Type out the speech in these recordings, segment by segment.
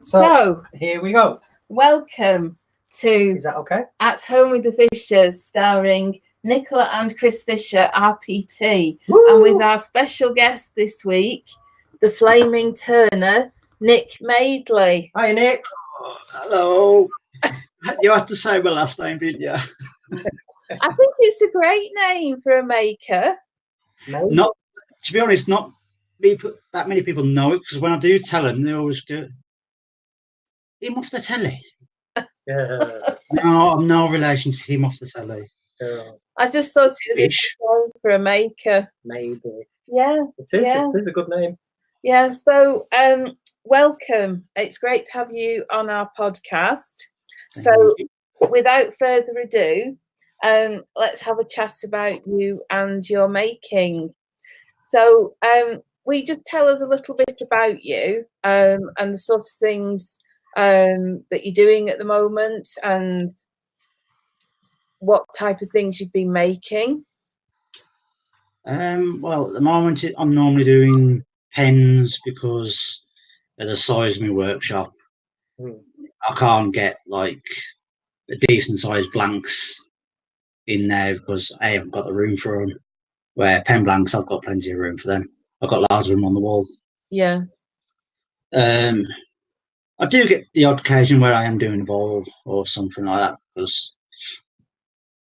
So here we go. Welcome to Is that okay? At Home with the Fishers, starring Nicola and Chris Fisher, RPT. Woo! And with our special guest this week, the flaming turner, Nick Madeley. Hi, Nick. Oh, hello. You had to say my last name, didn't you? I think it's a great name for a maker. Not, to be honest, not that many people know it, because when I do tell them, they always go, him off the telly. No, I'm no relation to him off the telly. I just thought it was a good name for a maker. Maybe. Yeah. It is. Yeah. It is a good name. Yeah. So, welcome. It's great to have you on our podcast. So, without further ado, let's have a chat about you and your making. So, will you just tell us a little bit about you and the sort of things that you're doing at the moment and what type of things you've been making? Well, at the moment, I'm normally doing pens because of the size of my workshop. I can't get like a decent sized blanks in there because I haven't got the room for them. Where pen blanks, I've got plenty of room for them. I've got lots of them on the wall. Yeah. I do get the odd occasion where I am doing a bowl or something like that because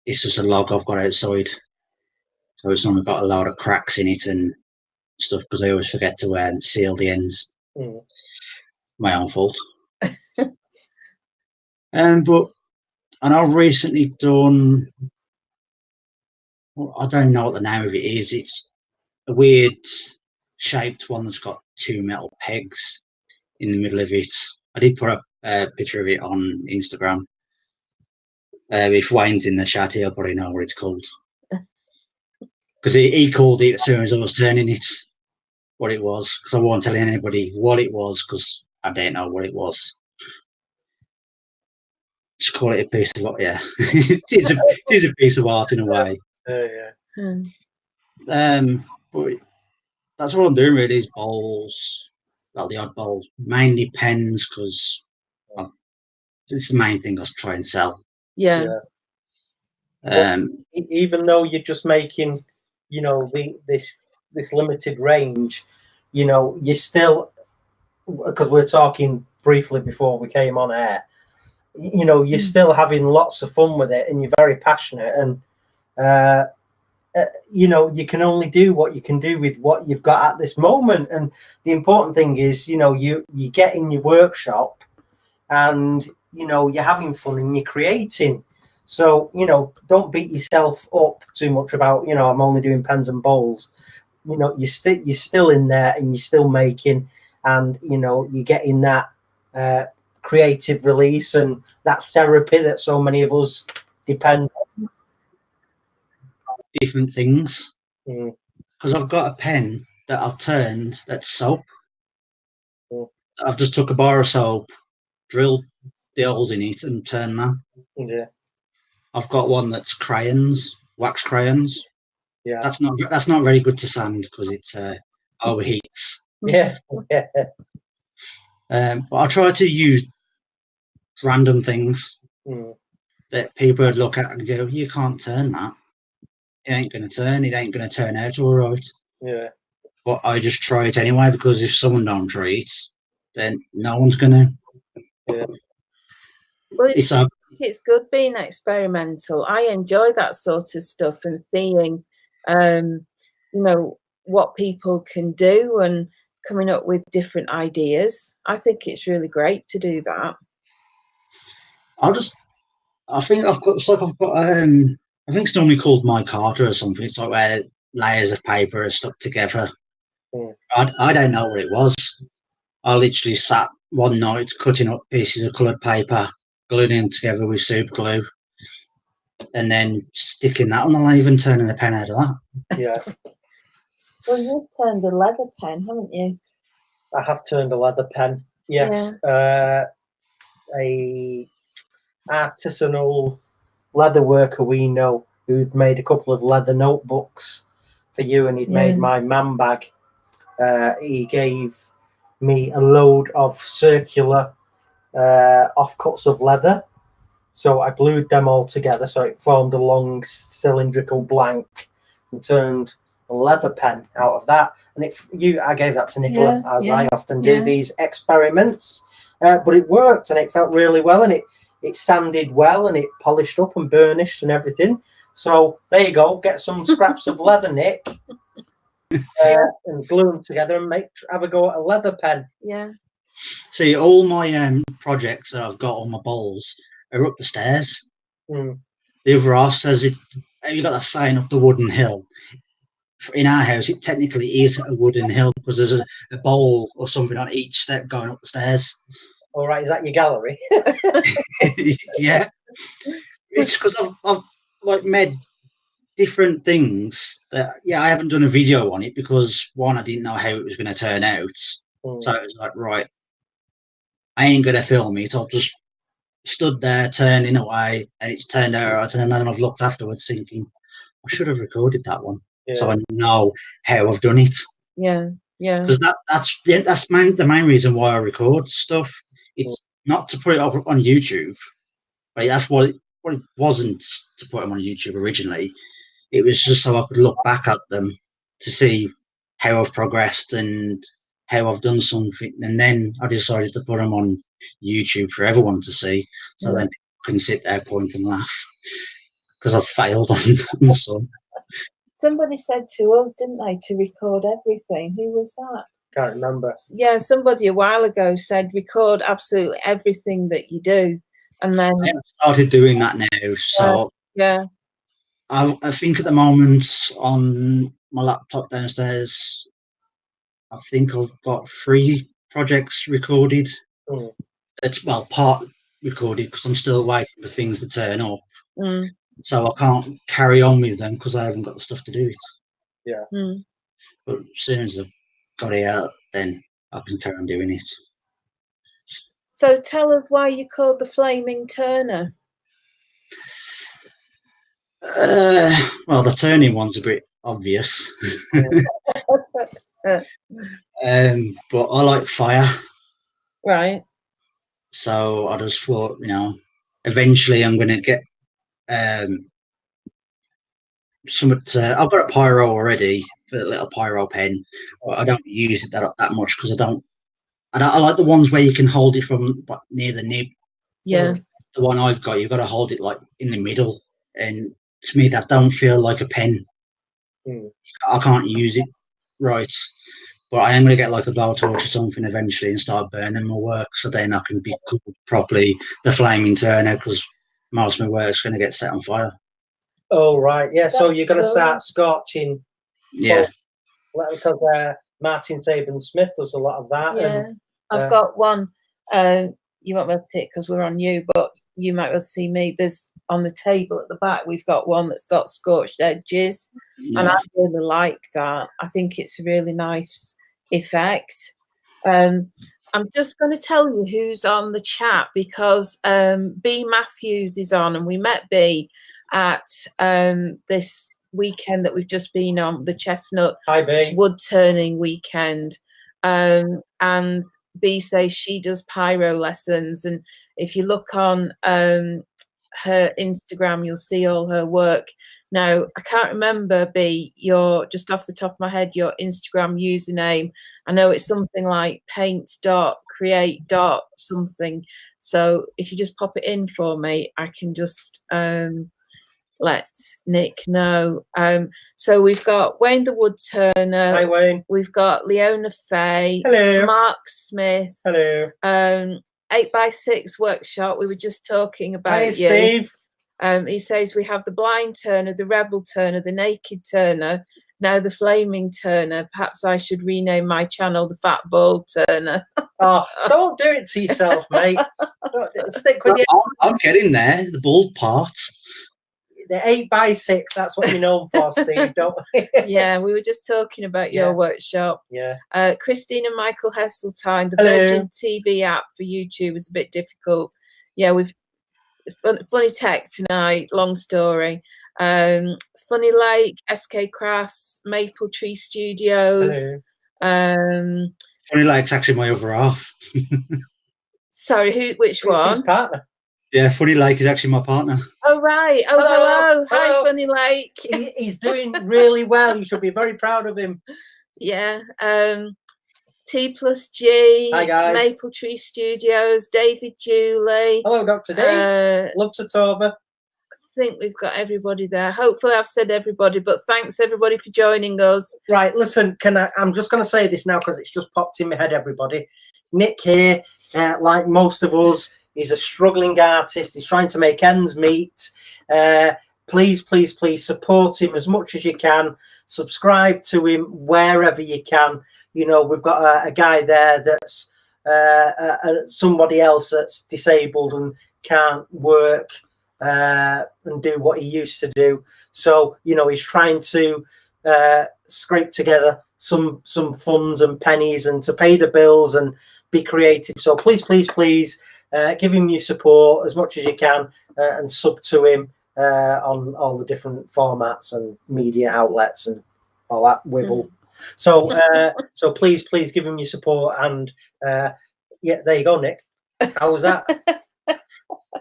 it's just a log I've got outside. So it's only got a lot of cracks in it and stuff because I always forget to seal the ends. My own fault. But and I've recently done. Well, I don't know what the name of it is. It's a weird shaped one that's got two metal pegs in the middle of it. I did put a picture of it on Instagram. If Wayne's in the chat, he'll probably know what it's called. Because he called it as soon as I was turning it, what it was. Because I wasn't telling anybody what it was, because I didn't know what it was. Just call it a piece of art, yeah. it is a piece of art in a way. But that's what I'm doing really, is bowls. Well, the odd bowl. Mainly pens, because it's the main thing I try and sell. Yeah. Even though you're just making, you know, this limited range, you know, you're still, because we're talking briefly before we came on air, you know, you're still having lots of fun with it and you're very passionate and you know, you can only do what you can do with what you've got at this moment. And the important thing is, you know, you get in your workshop and, you know, you're having fun and you're creating. So, you know, don't beat yourself up too much about, you know, I'm only doing pens and bowls. You know, you're still in there and you're still making, and, you know, you're getting that creative release and that therapy that so many of us depend on. Different things. Because I've got a pen that I've turned that's soap. I've just took a bar of soap, drilled the holes in it and turned that. Yeah. I've got one that's crayons, wax crayons. Yeah. That's not very good to sand because it overheats. Yeah. But I try to use random things that people would look at and go, "You can't turn that. It ain't going to turn. It ain't going to turn out all right." Yeah. But I just try it anyway, because if someone don't try it, then no one's going to. Yeah. Well, it's good being experimental. I enjoy that sort of stuff and seeing, you know, what people can do and coming up with different ideas. I think it's really great to do that. I think I've got I think it's normally called My Carter or something. It's like where layers of paper are stuck together. I don't know what it was. I literally sat one night cutting up pieces of coloured paper, gluing them together with super glue, and then sticking that on the lathe and turning the pen out of that. Yeah. Well, you've turned a leather pen, haven't you? I have turned a leather pen. Yes. Yeah. A artisanal leather worker we know who'd made a couple of leather notebooks for you, and he'd made my man bag. He gave me a load of circular offcuts of leather. So I glued them all together so it formed a long cylindrical blank and turned a leather pen out of that. And I gave that to Nicola, as I often do these experiments. But it worked and it felt really well, and it sanded well and it polished up and burnished and everything. So there you go. Get some scraps of leather, Nick, and glue them together and have a go at a leather pen. Yeah. See, all my projects that I've got on my bowls are up the stairs. The other half says, have you got that sign up the wooden hill? In our house, it technically is a wooden hill because there's a bowl or something on each step going up the stairs. All right, is that your gallery? Yeah, it's because I've like made different things that I haven't done a video on it because one, I didn't know how it was going to turn out. So it was like, right, I ain't going to film it. I'll just stood there turning away and it's turned out, and then I've looked afterwards thinking I should have recorded that one so I know how I've done it. Because that's the main reason why I record stuff. It's not to put it up on YouTube, but that's what it wasn't, to put them on YouTube originally. It was just so I could look back at them to see how I've progressed and how I've done something, and then I decided to put them on YouTube for everyone to see, so then people can sit there, point and laugh, because I've failed on some. Somebody said to us, didn't they, to record everything? Who was that? Can't remember. Yeah, somebody a while ago said record absolutely everything that you do, and then I started doing that now. So I think at the moment on my laptop downstairs, I think I've got 3 projects recorded. It's part recorded because I'm still waiting for things to turn up. So I can't carry on with them because I haven't got the stuff to do it. But as soon as I've got it out, then I can carry on doing it. So tell us why you called the Flaming Turner. Well, the turning one's a bit obvious. But I like fire. Right. So I just thought, eventually I'm going to get I've got a pyro already, a little pyro pen, but I don't use it that much because I like the ones where you can hold it from near the nib. Yeah. The one I've got, you've got to hold it like in the middle, and to me that don't feel like a pen. I can't use it right, but I am going to get like a blowtorch or something eventually and start burning my work, so then I can be called properly the Flaming Turner, because most of my work's going to get set on fire. Oh, right, yeah. So you're going to start scorching. Yeah. Because Martin Saban-Smith does a lot of that. Yeah. And, I've got one. You won't be able to see it because we're on you, but you might be able to see me. There's on the table at the back, we've got one that's got scorched edges. Yeah. And I really like that. I think it's a really nice effect. I'm just going to tell you who's on the chat because B Matthews is on, and we met B at this weekend that we've just been on, the Chestnut Woodturning Weekend. And B says she does pyro lessons, and if you look on her Instagram, you'll see all her work. Now, I can't remember, B, just off the top of my head, your Instagram username. I know it's something like paint.create. something. So if you just pop it in for me, I can just let Nick know. So we've got Wayne the Woodturner. Hi, Wayne. We've got Leona Fay. Hello. Mark Smith. Hello. 8x6 workshop. We were just talking about Hi, Steve. He says we have the Blind Turner, the Rebel Turner, the Naked Turner, now the Flaming Turner. Perhaps I should rename my channel the Fat Bald Turner. Oh, don't do it to yourself, mate. Stick with I'm getting there, the bald part. The 8x6, that's what you're known for, Steve, don't we? Yeah, we were just talking about your workshop. Yeah. Christine and Michael Hesseltine, the Virgin TV app for YouTube is a bit difficult. Yeah, we've funny tech tonight, long story. Funny Lake, SK Crafts, Maple Tree Studios. Funny Lake's actually my other half. Sorry, which It's one? his partner. Yeah, Funny Lake is actually my partner. Oh, right. Oh, hello. Hi, Funny Lake. He's doing really well. You should be very proud of him. Yeah. T+G. Hi, guys. Maple Tree Studios. David Julie. Hello, Dr. D. Love to Toba. I think we've got everybody there. Hopefully I've said everybody, but thanks everybody for joining us. Right, listen, I'm just going to say this now because it's just popped in my head, everybody. Nick here, like most of us, he's a struggling artist. He's trying to make ends meet. Please, please, please support him as much as you can. Subscribe to him wherever you can. You know, we've got a guy there that's somebody else that's disabled and can't work and do what he used to do. So, you know, he's trying to scrape together some funds and pennies and to pay the bills and be creative. So please, please, please give him your support as much as you can and sub to him on all the different formats and media outlets and all that wibble. So so please, please give him your support. And yeah, there you go, Nick. How was that?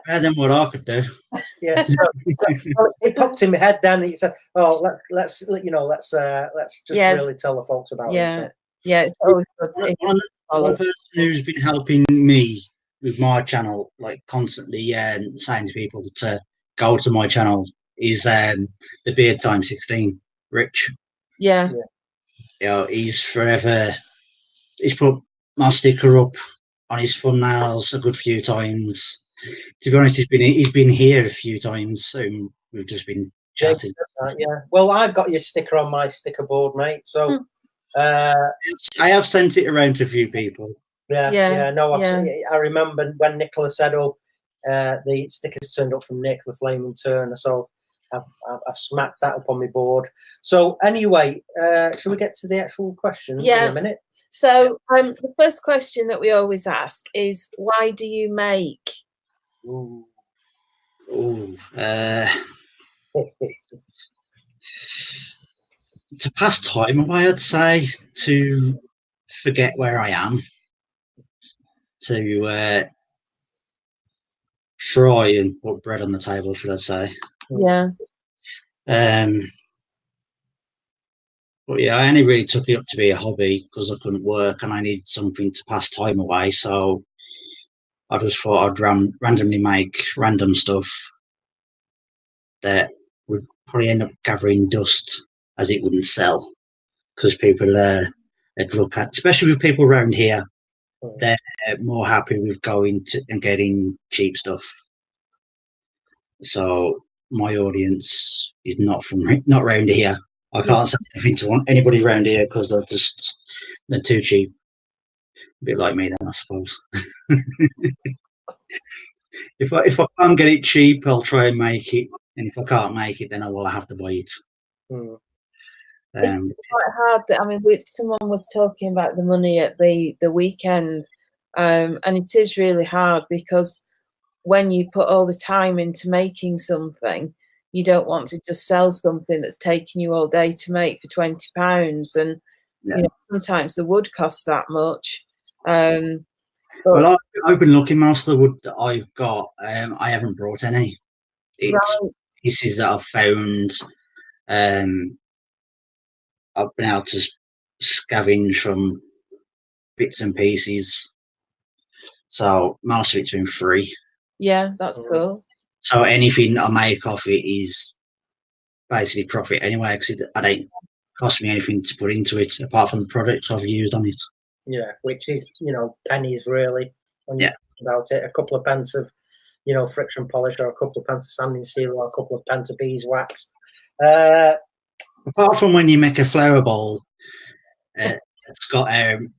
Better than what I could do. Yeah, so, it popped in my head then. He said, "Oh, let's just really tell the folks about it." So. Yeah, it's always good. One person who's been helping me with my channel, like constantly saying to people to go to my channel, is the Beard Time 16, Rich. Yeah. You know, he's forever. He's put my sticker up on his thumbnails a good few times. To be honest, he's been here a few times, so we've just been chatting. Yeah. Well, I've got your sticker on my sticker board, mate. So I have sent it around to a few people. Yeah. No, I remember when Nicola said, "Oh, the stickers turned up from Nick, the Flaming Turner." So I've smacked that up on my board. So anyway, shall we get to the actual questions in a minute? So the first question that we always ask is, why do you make? To pass time away, I'd say, to forget where I am, to try and put bread on the table, should I say. Yeah. But yeah, I only really took it up to be a hobby because I couldn't work and I needed something to pass time away. So I just thought I'd randomly make random stuff that would probably end up gathering dust, as it wouldn't sell, because people would look at, especially with people around here, they're more happy with going to and getting cheap stuff. So my audience is not around here. I can't say anything to anybody around here because they're too cheap. A bit like me then, I suppose. If I can't get it cheap, I'll try and make it, and if I can't make it, then I will have to buy it. It's quite hard. I mean, someone was talking about the money at the weekend, and it is really hard because when you put all the time into making something, you don't want to just sell something that's taking you all day to make for £20, and you know, sometimes the wood costs that much. Well, I've been looking. Most of the wood that I've got, I haven't brought any. It's pieces that I've found. I've been able to scavenge from bits and pieces. So most of it's been free. Yeah, that's cool. So anything I make off it is basically profit anyway, because it don't cost me anything to put into it apart from the products I've used on it. Yeah, which is, you know, pennies really when you think about it. A couple of pence of, you know, friction polish, or a couple of pence of sanding steel, or a couple of pence of beeswax. Apart from when you make a flower bowl, it's got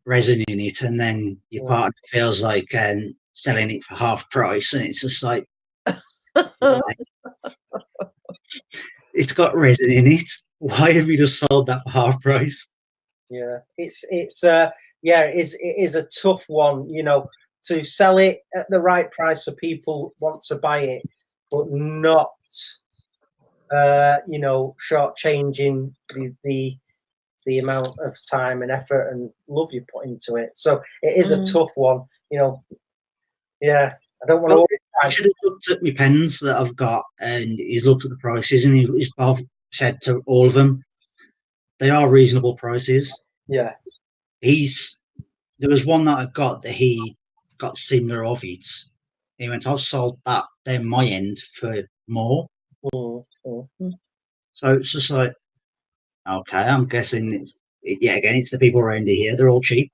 resin in it, and then your partner feels like selling it for half price, and it's just like, it's got resin in it. Why have you just sold that for half price? Yeah, it is a tough one, you know, to sell it at the right price so people want to buy it, but not, you know, shortchanging the amount of time and effort and love you put into it. So it is a tough one, you know. Yeah, I don't want to. I should have looked at my pens that I've got, and he's looked at the prices, and he's both said to all of them, they are reasonable prices. Yeah. There was one that I got that he got similar of it. He went, I've sold that then my end for more. Mm-hmm. So it's just like, okay, I'm guessing yet again, it's the people around here, they're all cheap.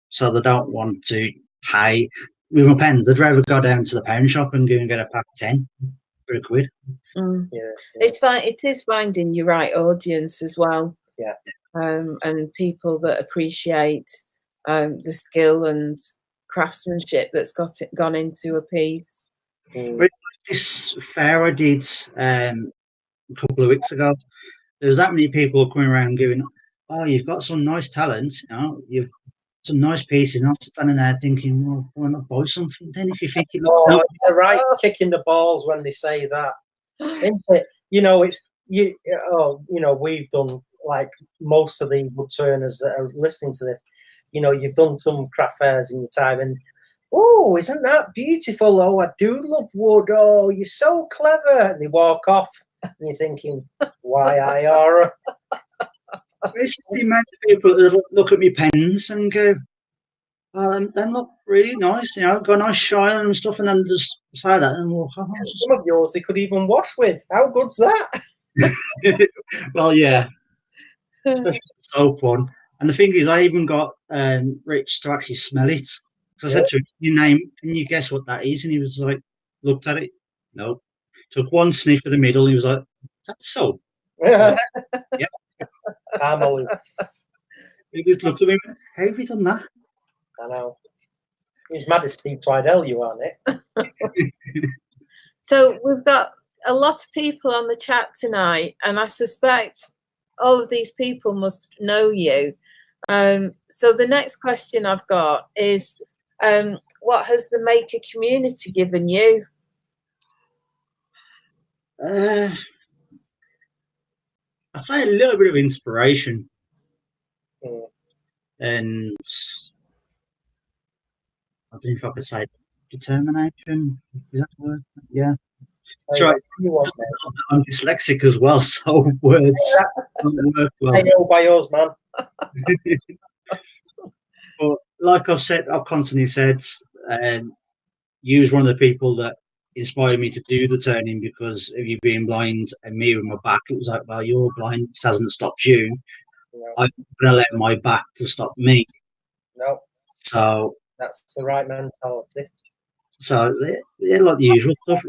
So they don't want to pay with my pens. They'd rather go down to the pound shop and go and get a pack of 10 for £1. Yeah. It is finding your right audience as well. Yeah. And people that appreciate the skill and craftsmanship that's gone into a piece. This fair I did a couple of weeks ago, there was that many people coming around going, oh, you've got some nice talents, you've some nice pieces, and I'm standing there thinking, well, why not buy something then if you think it looks nice? They're right, kicking the balls when they say that, isn't it? We've done, like most of the woodturners that are listening to this, you've done some craft fairs in your time, and oh, isn't that beautiful? Oh, I do love wood. Oh, you're so clever. And they walk off, and you're thinking, why I are? It's just the amount of people that look at me pens and go, oh, they look really nice, got a nice shine and stuff, and then just say that and walk off. Some of yours they could even wash with. How good's that? Well, yeah. So fun. And the thing is, I even got Rich to actually smell it. So I said to him, your name, can you guess what that is? And he was like, looked at it. Nope. Took one sniff of the middle. And he was like, that's soap. Yeah. Yep. Olive. He just looked at me and went, how have you done that? I know. He's mad as Steve Twidell, you aren't it? So we've got a lot of people on the chat tonight, and I suspect all of these people must know you. So the next question I've got is, what has the maker community given you? I'd say a little bit of inspiration. And I don't know if I could say determination. Is that the word? Yeah. That's right. I'm dyslexic as well, so words don't work well. I know by yours, man. But like I've constantly said, you was one of the people that inspired me to do the turning, because of you being blind and me with my back. It was like, well, you're blind, this hasn't stopped you. No. I'm going to let my back to stop me. No. So that's the right mentality. So yeah, like the usual stuff.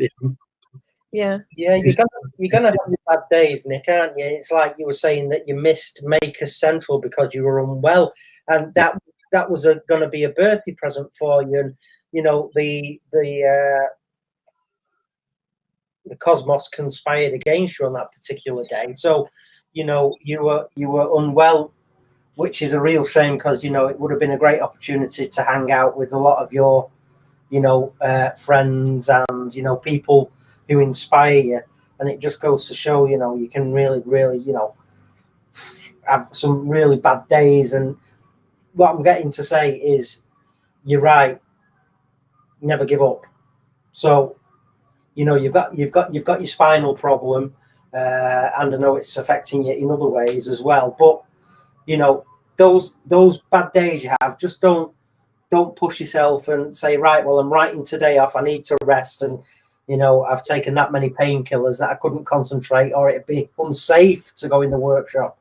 Yeah. Yeah, you're gonna have your bad days, Nick, aren't you? It's like you were saying that you missed Maker Central because you were unwell, and that was going to be a birthday present for you. And the cosmos conspired against you on that particular day. So, you were unwell, which is a real shame, because it would have been a great opportunity to hang out with a lot of your friends and people who inspire you. And it just goes to show you can really have some really bad days. And what I'm getting to say is, you're right, never give up. So you've got your spinal problem, and I know it's affecting you in other ways as well, but those bad days you have, just don't push yourself and say, right, well, I'm writing today off, I need to rest, and I've taken that many painkillers that I couldn't concentrate, or it'd be unsafe to go in the workshop.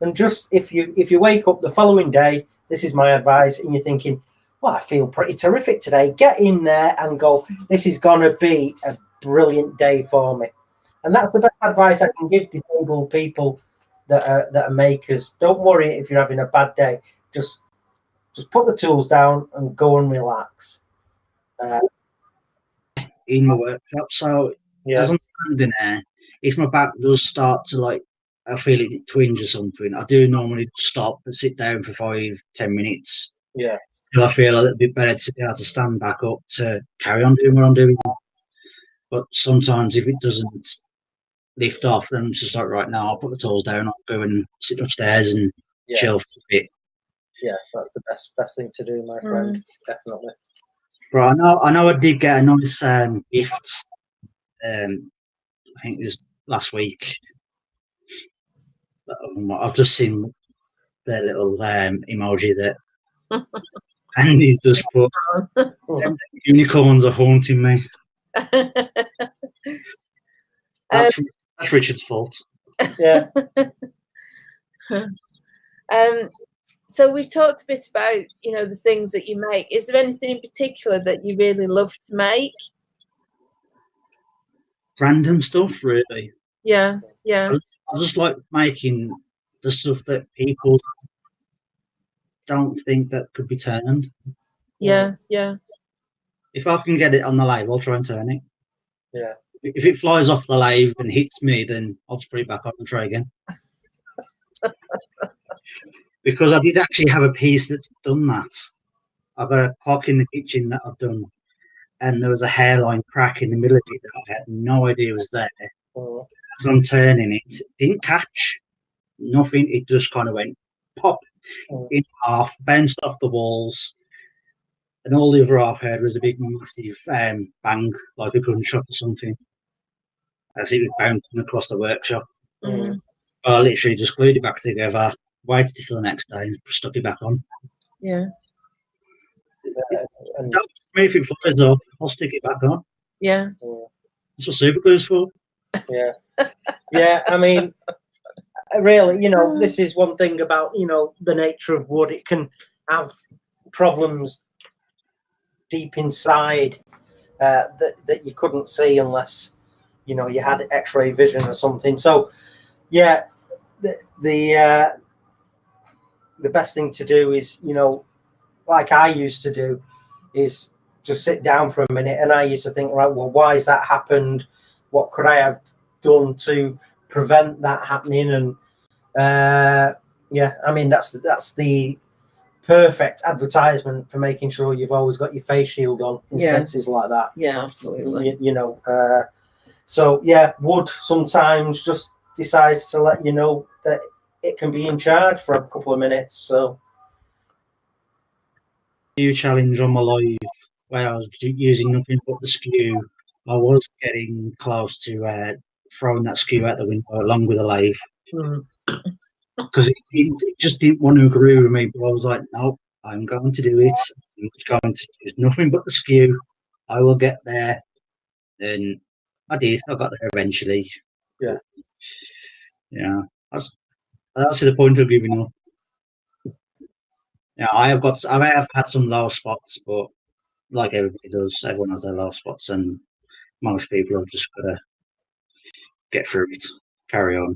And just if you wake up the following day, this is my advice, and you're thinking, well, I feel pretty terrific today, get in there and go, this is gonna be a brilliant day for me. And that's the best advice I can give disabled people that are makers. Don't worry if you're having a bad day, just put the tools down and go and relax. In my workshop, so as I'm standing there, if my back does start to I feel it twinge or something, I do normally stop and sit down for 5-10 minutes. Yeah. I feel a little bit better to be able to stand back up to carry on doing what I'm doing. But sometimes if it doesn't lift off, then it's just like, right now, I'll put the tools down, I'll go and sit upstairs and chill for a bit. Yeah, that's the best thing to do, my friend. Definitely. But I know I did get a nice gift. I think it was last week. I've just seen their little emoji that Andy's just put. Unicorns are haunting me. That's Richard's fault. Yeah. So we've talked a bit about, the things that you make. Is there anything in particular that you really love to make? Random stuff, really. Yeah. I just like making the stuff that people don't think that could be turned. Yeah. If I can get it on the lathe, I'll try and turn it. Yeah. If it flies off the lathe and hits me, then I'll just put it back on and try again. Because I did actually have a piece that's done that. I've got a clock in the kitchen that I've done, and there was a hairline crack in the middle of it that I had no idea was there. As I'm turning it, didn't catch nothing. It just kind of went pop in half, bounced off the walls, and all the other half heard was a big, massive bang, like a gunshot or something, as it was bouncing across the workshop. I literally just glued it back together, waited till the next day, and stuck it back on. Yeah. And if it flies off, I'll stick it back on. Yeah. That's what super glue's for. Yeah. Yeah, I mean, really, this is one thing about, the nature of wood. It can have problems deep inside that you couldn't see unless, you had X-ray vision or something. So, yeah, the best thing to do is, like I used to do, is just sit down for a minute. And I used to think, right, well, why has that happened? What could I have done to prevent that happening? And I mean, that's the perfect advertisement for making sure you've always got your face shield on in senses like that. Yeah, absolutely. So yeah, wood sometimes just decides to let you know that it can be in charge for a couple of minutes. So New challenge on my life where I was using nothing but the skew. I was getting close to throwing that skew out the window along with the lathe because it just didn't want to agree with me. But I was like, no, I'm going to do it. I'm going to use nothing but the skew. I will get there. And I did. I got there eventually. Yeah. Yeah. That's the point of giving up. Yeah, I have had some low spots, but like everybody does, everyone has their low spots, and most people have just got to get through it, carry on.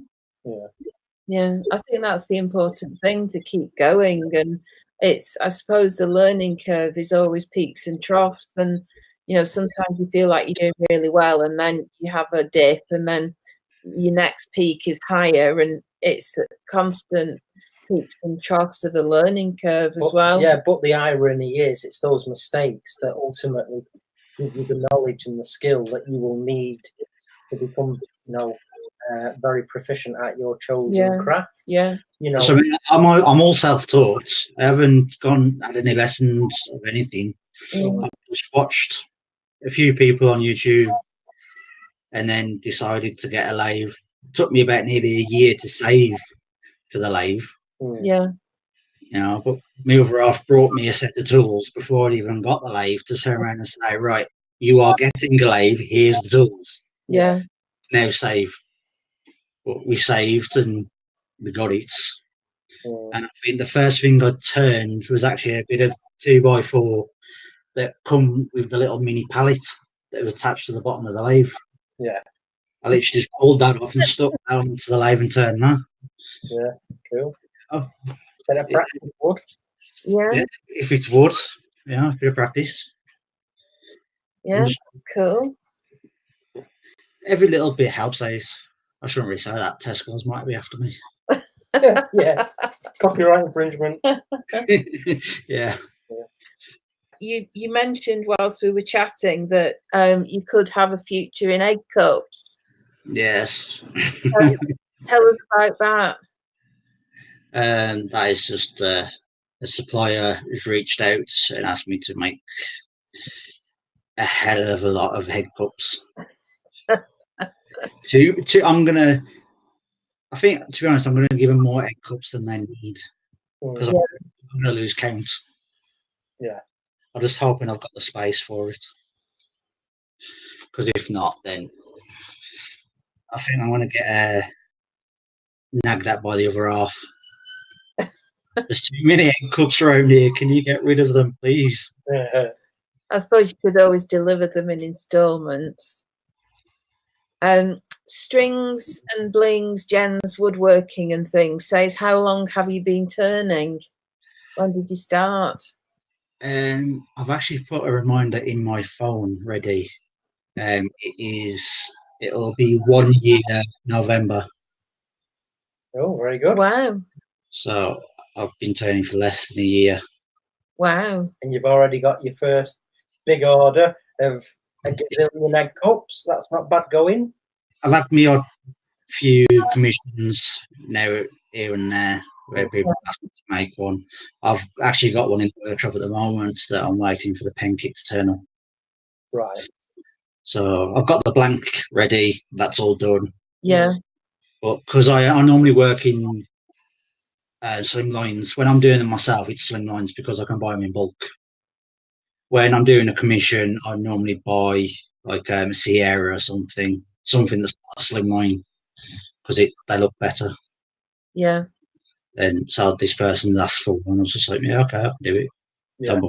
Yeah, I think that's the important thing, to keep going. And it's, I suppose, the learning curve is always peaks and troughs. And sometimes you feel like you're doing really well, and then you have a dip, and then your next peak is higher, and it's a constant peaks and troughs of the learning curve as well. Yeah, but the irony is, it's those mistakes that ultimately give you the knowledge and the skill that you will need to become, very proficient at your chosen craft. Yeah. So I'm all self-taught. I haven't had any lessons of anything. I've just watched a few people on YouTube, and then decided to get a lathe. It took me about nearly a year to save for the lathe. Yeah. But my other half brought me a set of tools before I even got the lathe to turn around and say, right, you are getting a lathe, here's the tools. Yeah. Now save. But we saved and we got it. And I think the first thing I turned was actually a bit of 2x4 that come with the little mini pallet that was attached to the bottom of the lathe. Yeah. I literally just pulled that off and stuck that onto the lathe and turned that. Yeah, cool. Oh, better practice wood. Yeah. If it's wood, a bit of practice. Yeah, cool. Every little bit helps, I shouldn't really say that. Tesco's might be after me. Yeah. Copyright infringement. Yeah. You mentioned whilst we were chatting that you could have a future in egg cups. Yes. Tell us about that. That is just a supplier has reached out and asked me to make a hell of a lot of egg cups. I think, to be honest, I'm gonna give them more egg cups than they need because I'm gonna lose count. Yeah. I'm just hoping I've got the space for it. Because if not, then I think I'm gonna get nagged at by the other half. There's too many egg cups around here. Can you get rid of them, please? I suppose you could always deliver them in instalments. Strings and blings, Jen's woodworking and things says, how long have you been turning? When did you start? I've actually put a reminder in my phone ready. It'll be 1 year November. Oh, very good. Wow. So I've been turning for less than a year. Wow. And you've already got your first big order of a gazillion egg cups. That's not bad going. I've had me a few commissions now here and there where people ask me to make one. I've actually got one in the workshop at the moment that I'm waiting for the pen kit to turn up. Right. So I've got the blank ready. That's all done. Yeah. But because I normally work in slim lines, when I'm doing them myself, it's slim lines because I can buy them in bulk. When I'm doing a commission, I normally buy like a Sierra or something that's not a slim line because they look better. Yeah. And so this person asked for one. I was just like, yeah, okay, I can do it. Yeah.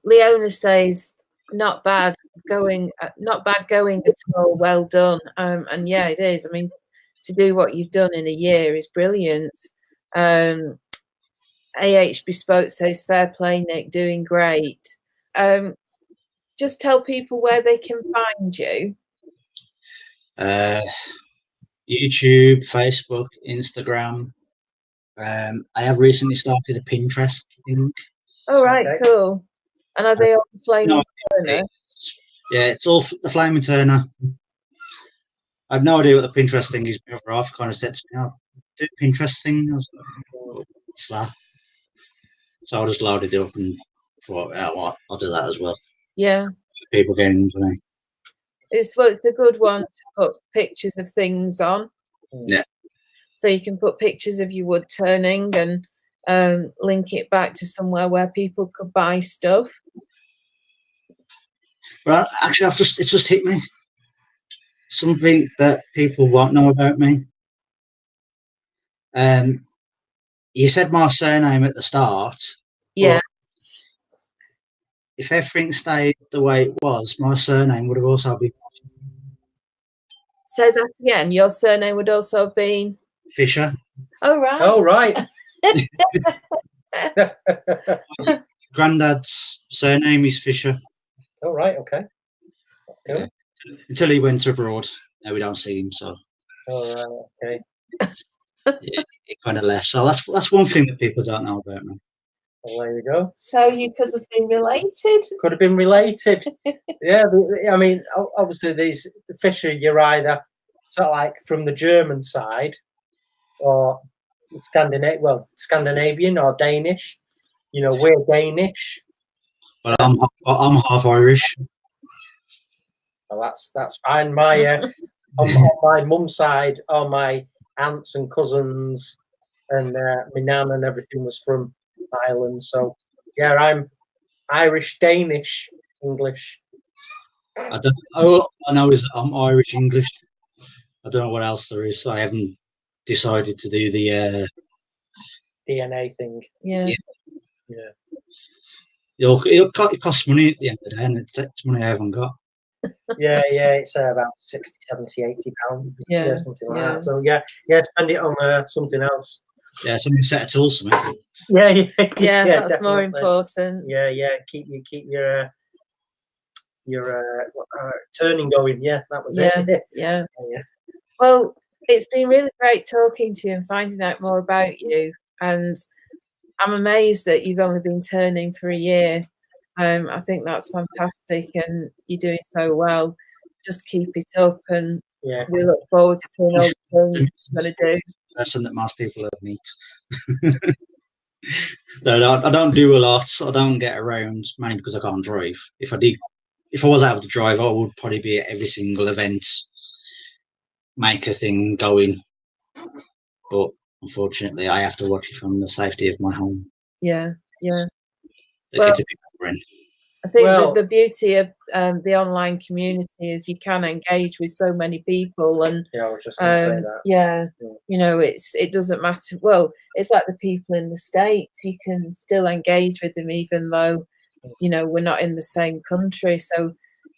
Leona says, not bad going at all. Well done. And yeah, it is. I mean, to do what you've done in a year is brilliant. Bespoke says, fair play, Nick, doing great. Just tell people where they can find you. YouTube, Facebook, Instagram. I have recently started a Pinterest thing. Oh, right, okay. Cool. And are they all Flaming Turner? Yeah, it's all the Flaming Turner. I have no idea what the Pinterest thing is. My other half kind of said to me, "Oh, do a Pinterest thing." I was like, oh, what's that? So I just loaded it up and thought, well, I'll do that as well. Yeah. People getting into me. It's a good one to put pictures of things on. Yeah. So you can put pictures of your wood turning and link it back to somewhere where people could buy stuff. Well, actually, it's just hit me. Something that people won't know about me. You said my surname at the start. Yeah. If everything stayed the way it was, my surname would have also been. Say that again. Your surname would also have been Fisher. Oh, right. Oh, right. Granddad's surname is Fisher. Oh, right. Okay. Yeah. Until he went abroad. Now we don't see him, so. Oh, right. Okay. Yeah, it kind of left. So that's one thing that people don't know about me. Well, there you go. So you could have been related. Could have been related. Yeah, I mean, obviously, these Fisher, you're either sort of like from the German side or Scandinavian or Danish. You know, we're Danish. Well, I'm half Irish. Well, that's fine. My on my mum's side, all my aunts and cousins and my nan and everything was from Ireland. So yeah, I'm Irish, Danish, English. All I know is that I'm Irish English. I don't know what else there is. I haven't decided to do the DNA thing. Yeah. It costs money at the end of the day, and it's money I haven't got. Yeah, it's about 60, 70, 80 pounds. Yeah, something like that. So yeah, spend it on something else. Yeah, something set of tools for me. Yeah, that's definitely more important. Yeah, keep your turning going. Yeah, that was it. Yeah. Well, it's been really great talking to you and finding out more about you. And I'm amazed that you've only been turning for a year. I think that's fantastic, and you're doing so well. Just keep it up, and we look forward to seeing all the things you're going to do. Person that most people meet. No, I don't do a lot. I don't get around, mainly because I can't drive. If I was able to drive, I would probably be at every single event, make a thing going. But unfortunately, I have to watch it from the safety of my home. Yeah. It Well, gets a bit boring. I think the beauty of the online community is you can engage with so many people, and I was just going to say that. Yeah, you know, it doesn't matter. Well, it's like the people in the States. You can still engage with them even though, you know, we're not in the same country. So,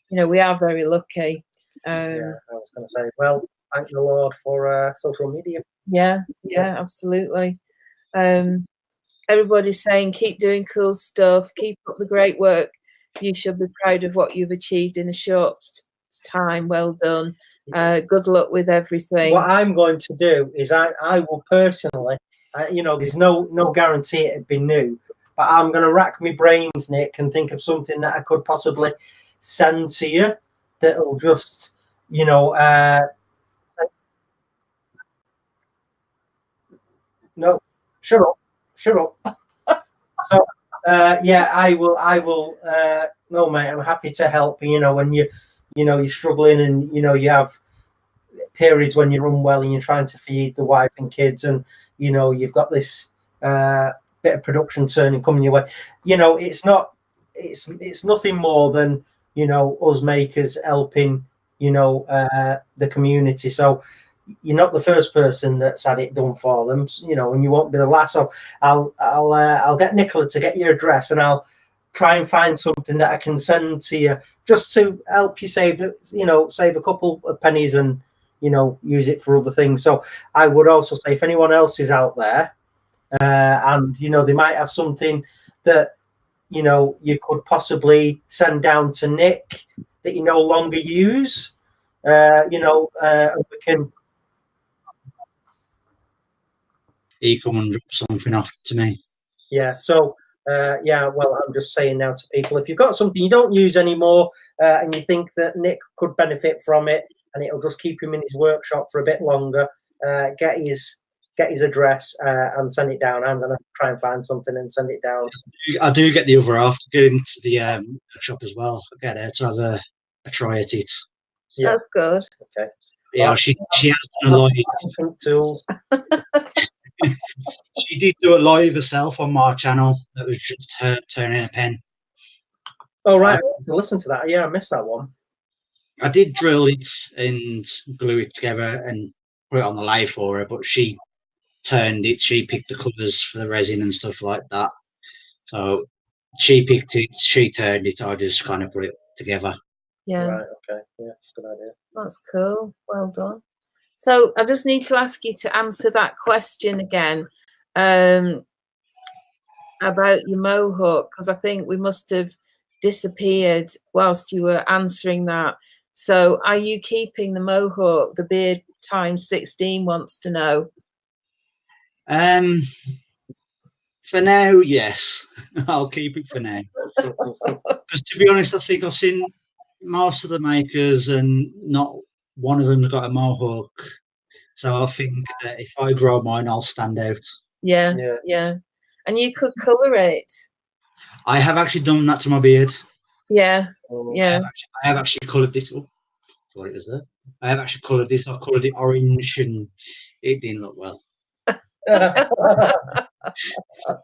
you know, we are very lucky. I was going to say, well, thank the Lord for social media. Yeah, absolutely. Everybody's saying keep doing cool stuff, keep up the great work. You should be proud of what you've achieved in a short time. Well done. Good luck with everything. What I'm going to do is I will personally, you know, there's no guarantee it'd be new, but I'm going to rack my brains, Nick, and think of something that I could possibly send to you that'll just, you know, no, shut up. So, yeah, I will. No, mate, I'm happy to help. You know, when you're struggling, and you know you have periods when you're unwell and you're trying to feed the wife and kids, and you know you've got this bit of production turning coming your way. You know, it's nothing more than, you know, us makers helping, you know, the community. So you're not the first person that's had it done for them, you know, and you won't be the last. So I'll get Nicola to get your address, and I'll try and find something that I can send to you just to help you save a couple of pennies, and you know, use it for other things. So I would also say, if anyone else is out there, and you know, they might have something that, you know, you could possibly send down to Nick that you no longer use, you know, we can. He come and drop something off to me. Yeah. So, well, I'm just saying now to people, if you've got something you don't use anymore, and you think that Nick could benefit from it, and it'll just keep him in his workshop for a bit longer, get his address and send it down. I'm going to try and find something and send it down. I do get the other half to get into the shop as well. I get her to have a try at it. Yeah. That's good. Okay. Yeah, she has done a live. Tools. She did do a live herself on my channel. That was just her turning a pen. Oh, right. Listen to that. Yeah, I missed that one. I did drill it and glue it together and put it on the lathe for her, but she turned it. She picked the colours for the resin and stuff like that. So she picked it, she turned it, I just kind of put it together. Yeah. Right, okay. Yeah, that's a good idea. That's cool. Well done. So I just need to ask you to answer that question again about your mohawk, because I think we must have disappeared whilst you were answering that. So are you keeping the mohawk? The beard times 16 wants to know. For now, yes. I'll keep it for now. Because to be honest, I think I've seen most of the makers and not one of them has got a mohawk. So I think that if I grow mine, I'll stand out. Yeah. And you could colour it. I have actually done that to my beard. Yeah. I have actually coloured this. Oh, thought it was there. I have actually coloured this. I've coloured it orange, and it didn't look well.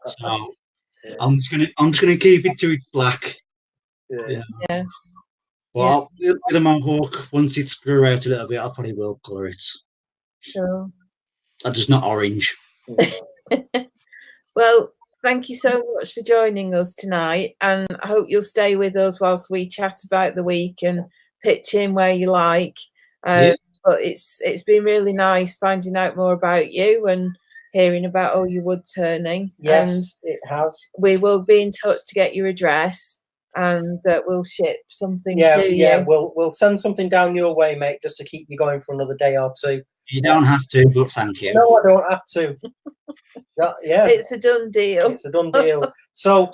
So I'm just gonna keep it to its black. Yeah. Well, with a mohawk, once it's grew out a little bit, I probably will colour it. Sure. I'm just not orange. Well, thank you so much for joining us tonight, and I hope you'll stay with us whilst we chat about the week and pitch in where you like. But it's been really nice finding out more about you and hearing about all your wood turning. Yes, and it has. We will be in touch to get your address, and we'll ship something to you. Yeah, we'll send something down your way, mate, just to keep you going for another day or two. You don't have to, but thank you. No, I don't have to. Yeah, it's a done deal. It's a done deal. So,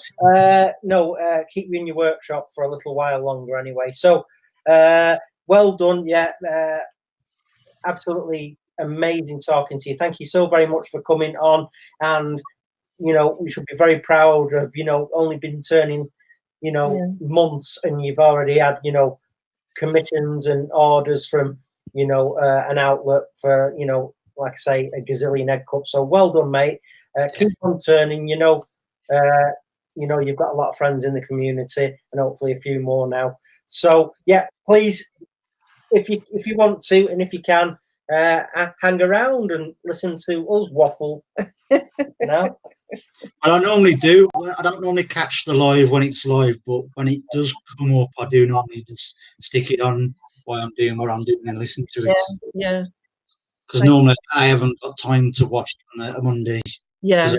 keep you in your workshop for a little while longer anyway. So, well done. Yeah, absolutely amazing talking to you. Thank you so very much for coming on. And you know, we should be very proud of, you know, only been turning, you know, months, and you've already had, you know, commissions and orders from, you know, an outlet for, you know, like I say, a gazillion egg cups. So well done, mate. Keep on turning, you know, you've got a lot of friends in the community, and hopefully a few more now. So yeah, please, if you want to, and if you can, hang around and listen to us waffle. No, I don't normally do. I don't normally catch the live when it's live, but when it does come up, I do normally just stick it on while I'm doing what I'm doing and listen to it. Yeah. Because normally I haven't got time to watch it on a Monday. Yeah.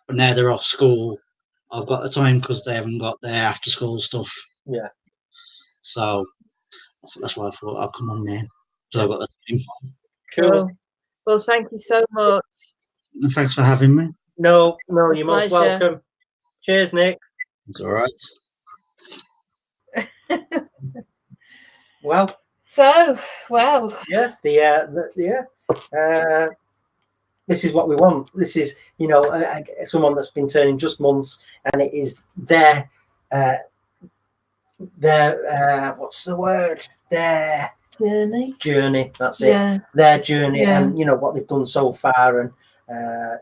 But now they're off school, I've got the time because they haven't got their after school stuff. Yeah. So that's why I thought I'll come on now. So I've got the time. Cool. Well, thank you so much. And thanks for having me. No, you're most welcome. Cheers, Nick. It's all right. Well. Yeah. This is what we want. This is, you know, someone that's been turning just months, and it is their what's the word? Their journey. That's it. Yeah. Their journey, and you know what they've done so far, and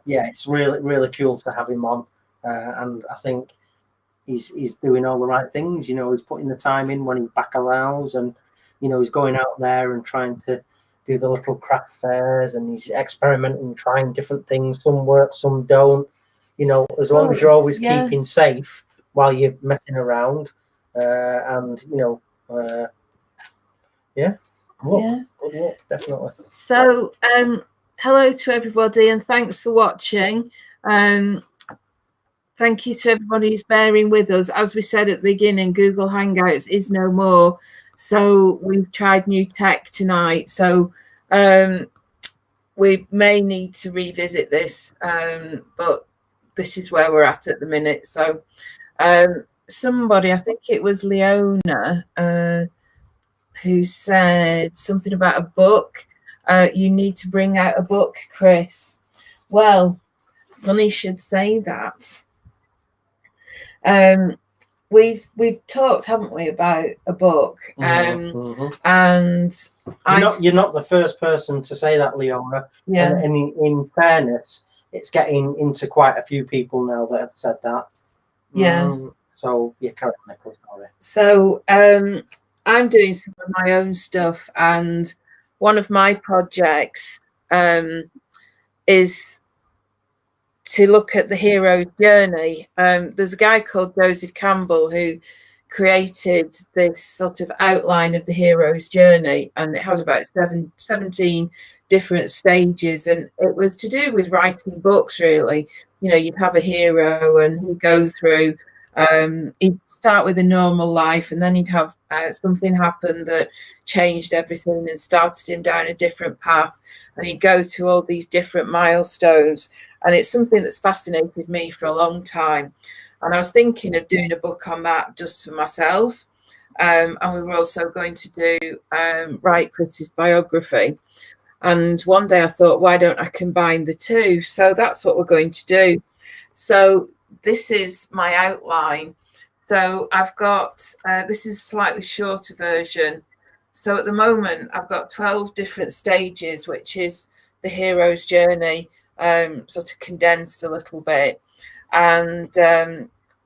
it's really cool to have him on, and I think he's doing all the right things. You know, he's putting the time in when he back allows, and you know, he's going out there and trying to do the little craft fairs, and he's experimenting, trying different things. Some work, some don't. You know, as long as you're always keeping safe while you're messing around, and you know, good luck, definitely. So, hello to everybody, and thanks for watching. Thank you to everybody who's bearing with us. As we said at the beginning, Google Hangouts is no more. So we've tried new tech tonight. So we may need to revisit this, but this is where we're at the minute. So somebody, I think it was Leona, who said something about a book. You need to bring out a book, Chris. Well, Money should say that. We've talked, haven't we, about a book? And you're not the first person to say that, Leona. Yeah. And in fairness, it's getting into quite a few people now that have said that. Yeah. So yeah, carry on, Nicola. Sorry. So I'm doing some of my own stuff, and one of my projects is to look at the hero's journey. There's a guy called Joseph Campbell who created this sort of outline of the hero's journey, and it has about 17 different stages, and it was to do with writing books, really. You know, you'd have a hero and he'd go through, he'd start with a normal life, and then he'd have something happen that changed everything and started him down a different path, and he'd go to all these different milestones. And it's something that's fascinated me for a long time. And I was thinking of doing a book on that just for myself. And we were also going to do write Chris's biography. And one day I thought, why don't I combine the two? So that's what we're going to do. So this is my outline. So I've got, this is a slightly shorter version. So at the moment, I've got 12 different stages, which is the hero's journey. Sort of condensed a little bit, and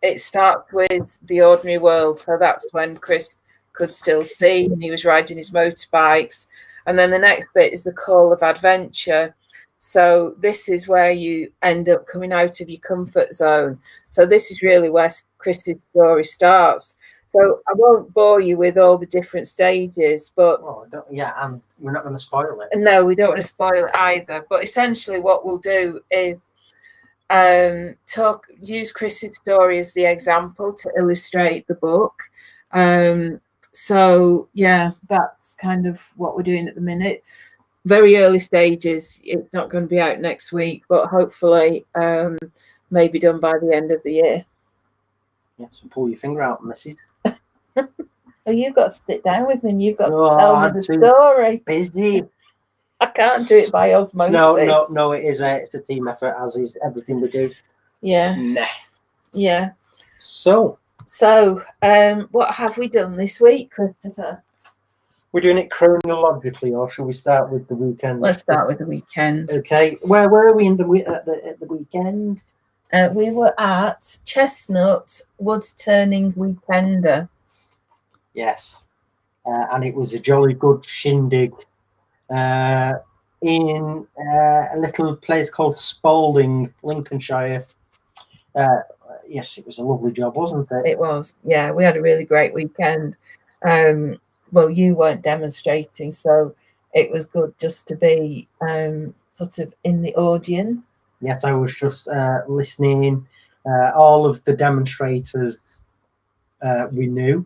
it starts with the ordinary world. So that's when Chris could still see and he was riding his motorbikes. And then the next bit is the call of adventure. So this is where you end up coming out of your comfort zone. So this is really where Chris's story starts. So I won't bore you with all the different stages, but and we're not going to spoil it. No, we don't want to spoil it either. But essentially, what we'll do is use Chris's story as the example to illustrate the book. So yeah, that's kind of what we're doing at the minute. Very early stages. It's not going to be out next week, but hopefully, maybe done by the end of the year. Yeah, so pull your finger out, missus. Oh, you've got to sit down with me and you've got to tell me the story. Busy. I can't do it by osmosis. No, it's a team effort, as is everything we do. Yeah. Nah. Yeah. So, what have we done this week, Christopher? We're doing it chronologically, or should we start with the weekend? Let's start with the weekend. Okay. Where are we at the weekend? We were at Chestnut Woodturning Weekender. Yes. And it was a jolly good shindig in a little place called Spalding, Lincolnshire. Yes, it was a lovely job, wasn't it? It was. Yeah, we had a really great weekend. Well, you weren't demonstrating, so it was good just to be sort of in the audience. Yes, I was just listening. All of the demonstrators we knew.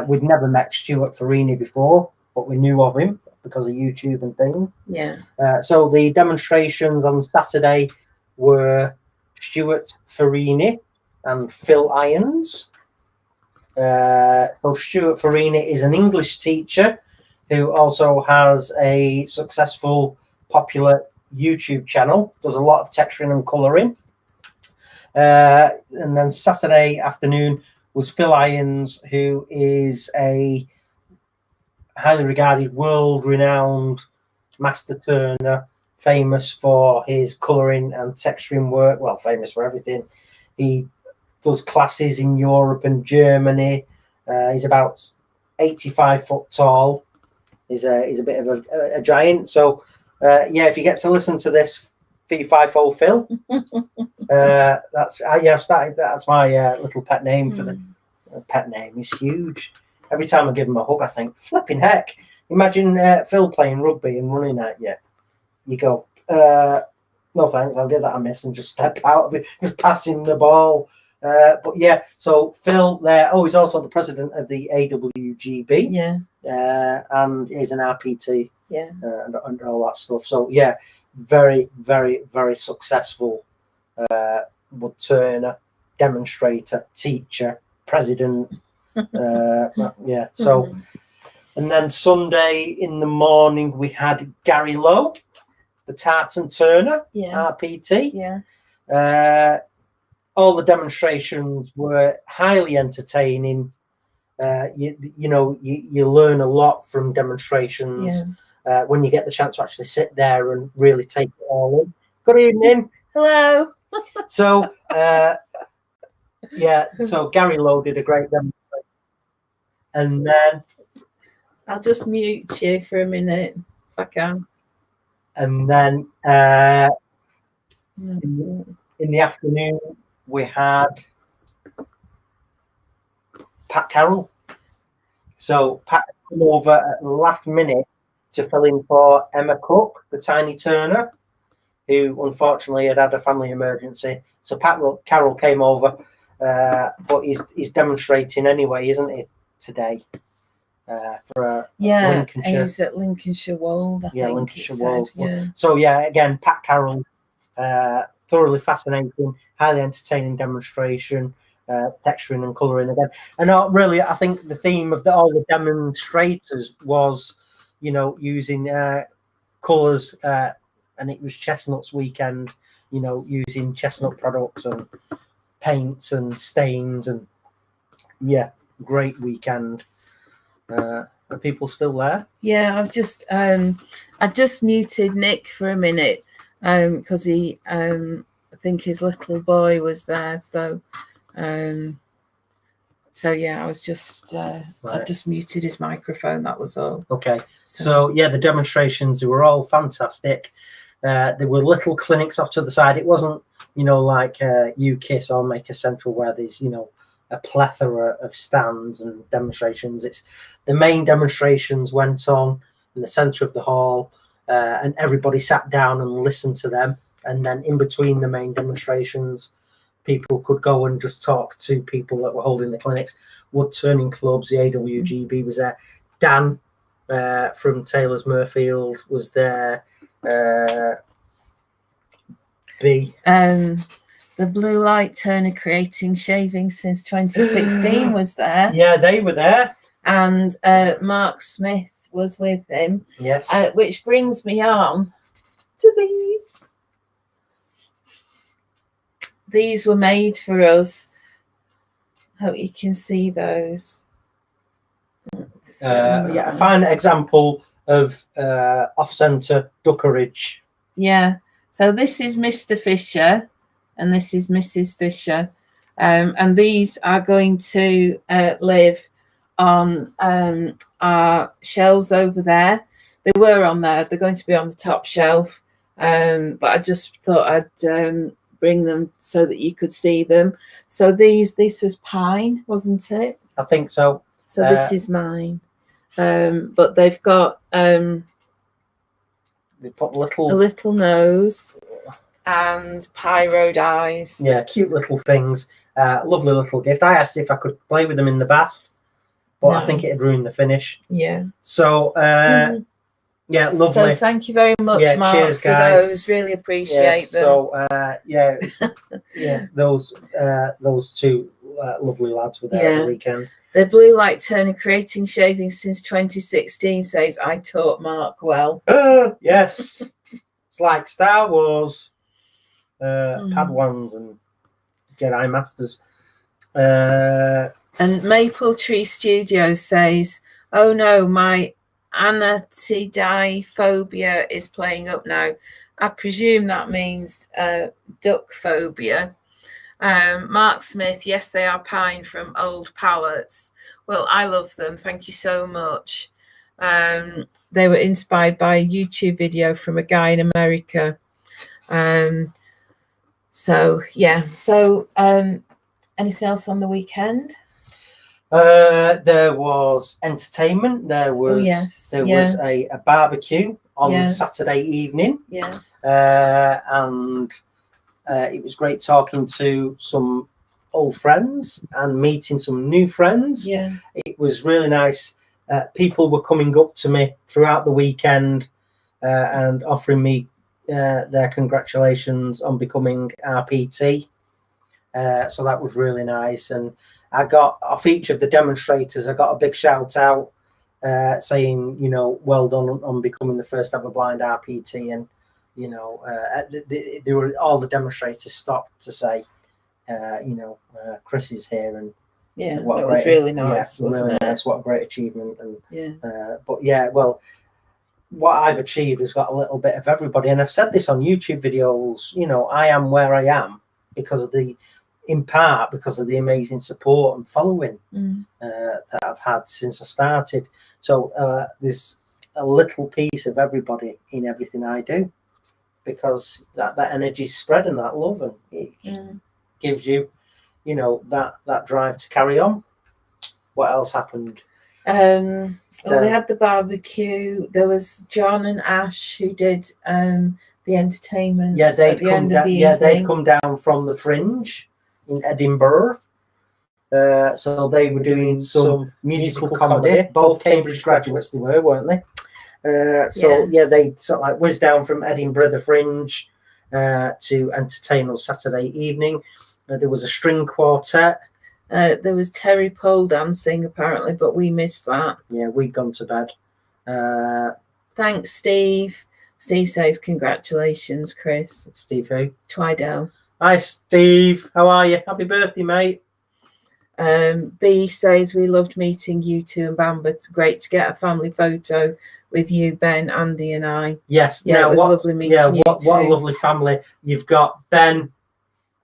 We'd never met Stuart Farini before, but we knew of him because of YouTube and things. Yeah. So the demonstrations on Saturday were Stuart Farini and Phil Irons. So Stuart Farini is an English teacher who also has a successful, popular YouTube channel, does a lot of texturing and colouring. And then Saturday afternoon was Phil Irons, who is a highly regarded, world-renowned master turner, famous for his colouring and texturing work. Well, famous for everything. He does classes in Europe and Germany. He's about 85 foot tall. He's a bit of a giant. So, yeah, if you get to listen to this, 350 Phil. That's my little pet name for the pet name. He's huge. Every time I give him a hug, I think, flipping heck. Imagine Phil playing rugby and running at you. You go, no thanks, I'll give that a miss and just step out of it, just passing the ball. But yeah, so Phil there. Oh, he's also the president of the AWGB. Yeah. And he's an RPT. Yeah. And all that stuff. So yeah, very, very, very successful woodturner, demonstrator, teacher, president. Yeah. So, and then Sunday in the morning we had Gary Lowe, the tartan turner, RPT. Yeah. All the demonstrations were highly entertaining. You learn a lot from demonstrations when you get the chance to actually sit there and really take it all in. Good evening. Hello. So, so Gary Lowe did a great demonstration. And then I'll just mute you for a minute if I can. And then in the afternoon, we had Pat Carroll. So Pat came over at the last minute to fill in for Emma Cook, the tiny turner, who unfortunately had a family emergency. So Pat Carroll came over, but he's demonstrating anyway, isn't he, today? For Lincolnshire. He's at Lincolnshire Wold. I think Lincolnshire Wold. Yeah. So yeah, again, Pat Carroll, thoroughly fascinating, highly entertaining demonstration, texturing and colouring again. And really, I think the theme of all the demonstrators was, using colours, and it was Chestnut's weekend. Using chestnut products and paints and stains, and great weekend. Are people still there? Yeah, I just muted Nick for a minute because he I think his little boy was there, so yeah, I was just I just muted his microphone, that was all. Okay. So yeah, the demonstrations were all fantastic. There were little clinics off to the side. It wasn't like UKISS or Maker Central where there's a plethora of stands and demonstrations. It's the main demonstrations went on in the centre of the hall, and everybody sat down and listened to them. And then in between the main demonstrations, people could go and just talk to people that were holding the clinics. Woodturning clubs, the AWGB was there. Dan from Taylor's Murfield was there. The Blue Light Turner Creating Shavings since 2016 was there. Yeah, they were there. And Mark Smith was with him. Yes. Which brings me on to these. These were made for us. Hope you can see those. Yeah, a fine example of off-centre duckerage. Yeah. So this is Mr. Fisher, and this is Mrs. Fisher, and these are going to live on our shelves over there. They were on there. They're going to be on the top shelf, but I just thought I'd bring them so that you could see them. So this was pine, wasn't it? I think so. So this is mine, but they've got they put a little nose and pyroed eyes. Yeah, cute little things. Lovely little gift. I asked if I could play with them in the bath, but I think it'd ruin the finish. Yeah. So yeah, lovely. So thank you very much, Mark, cheers, for guys. those. Really appreciate them. So yeah, those two lovely lads were there at the weekend. The Blue Light Turner creating shavings since 2016 says, I taught Mark well. Yes. It's like Star Wars, Padawans and Jedi Masters. And Maple Tree Studio says, oh no, my anatidaephobia is playing up now. I presume that means duck phobia. Mark Smith, yes, they are pine from old pallets. Well, I love them. Thank you so much. They were inspired by a YouTube video from a guy in America. So yeah. So anything else on the weekend? There was entertainment. There was was a barbecue on Saturday evening. Yeah. And it was great talking to some old friends and meeting some new friends. Yeah. It was really nice. People were coming up to me throughout the weekend and offering me their congratulations on becoming RPT. So that was really nice. And I got, off each of the demonstrators, I got a big shout out saying, you know, well done on becoming the first ever blind RPT. And, you know, they were, all the demonstrators stopped to say, you know, Chris is here. And yeah, it was really nice. Yeah, wasn't really it? nice. What a great achievement. And yeah. But yeah, well, what I've achieved has got a little bit of everybody. And I've said this on YouTube videos, you know, I am where I am because of the, in part because of the amazing support and following that I've had since I started. So there's a little piece of everybody in everything I do, because that energy spread and that love, and it gives you, you know, that drive to carry on. What else happened? Well, we had the barbecue. There was John and Ash who did the entertainment. Yeah, they'd come down from the Fringe in Edinburgh. So they were doing some musical comedy. Both Cambridge graduates they were, weren't they? So they sort of like whizzed down from Edinburgh, the Fringe, to entertain us Saturday evening. There was a string quartet. There was Terry pole dancing apparently, but we missed that. Yeah, we'd gone to bed. Thanks, Steve. Steve says congratulations, Chris. Steve who? Twidell. Hi, Steve. How are you? Happy birthday, mate. B says we loved meeting you two and Bamber. It's great to get a family photo with you, Ben, Andy, and I. Yes. Yeah, it was lovely meeting you two. What a lovely family. You've got Ben,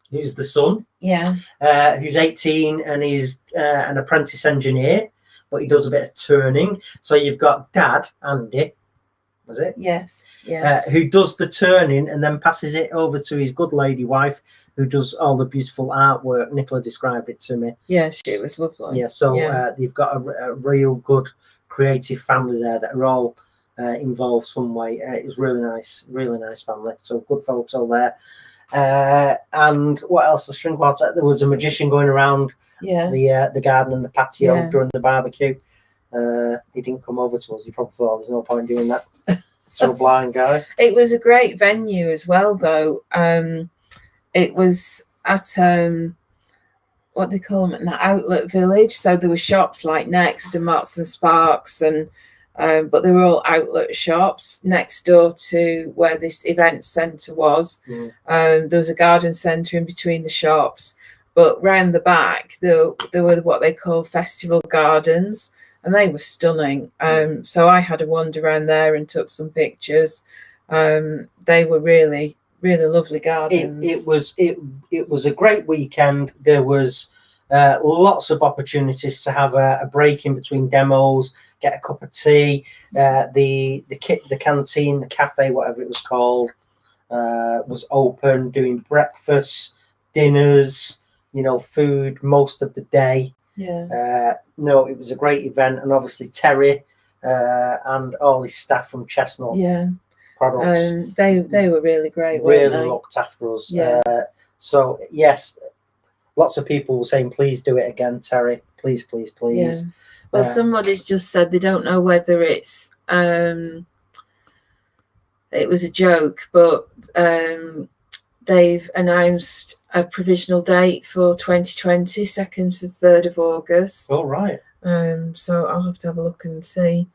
who's the son. Yeah. Who's 18 and he's an apprentice engineer, but he does a bit of turning. So you've got Dad, Andy. Was it? Yes. Who does the turning and then passes it over to his good lady wife, who does all the beautiful artwork. Nicola described it to me. Yes, it was lovely. Yeah, so you've got a real good creative family there that are all involved some way. It was really nice family. So good photo there. And what else? The string quartet. There was a magician going around the garden and the patio during the barbecue. He didn't come over to us. He probably thought there's no point doing that to a blind guy. It was a great venue as well, though. It was at what do they call them? An outlet village. So there were shops like Next and Marks and Sparks and but they were all outlet shops next door to where this event centre was. There was a garden centre in between the shops, but round the back there were what they call festival gardens, and they were stunning. So I had a wander around there and took some pictures. They were really, really lovely gardens. It was a great weekend. There was lots of opportunities to have a break in between demos, get a cup of tea. The canteen, the cafe, whatever it was called, was open, doing breakfasts, dinners, food most of the day. No, it was a great event, and obviously Terry and all his staff from Chestnut Products. They were really great. Really looked after us. So yes, lots of people were saying, "Please do it again, Terry. Please, please, please." Yeah. Well, somebody's just said they don't know whether it's it was a joke, but they've announced a provisional date for 2020, 2nd to 3rd of August. All right. So I'll have to have a look and see.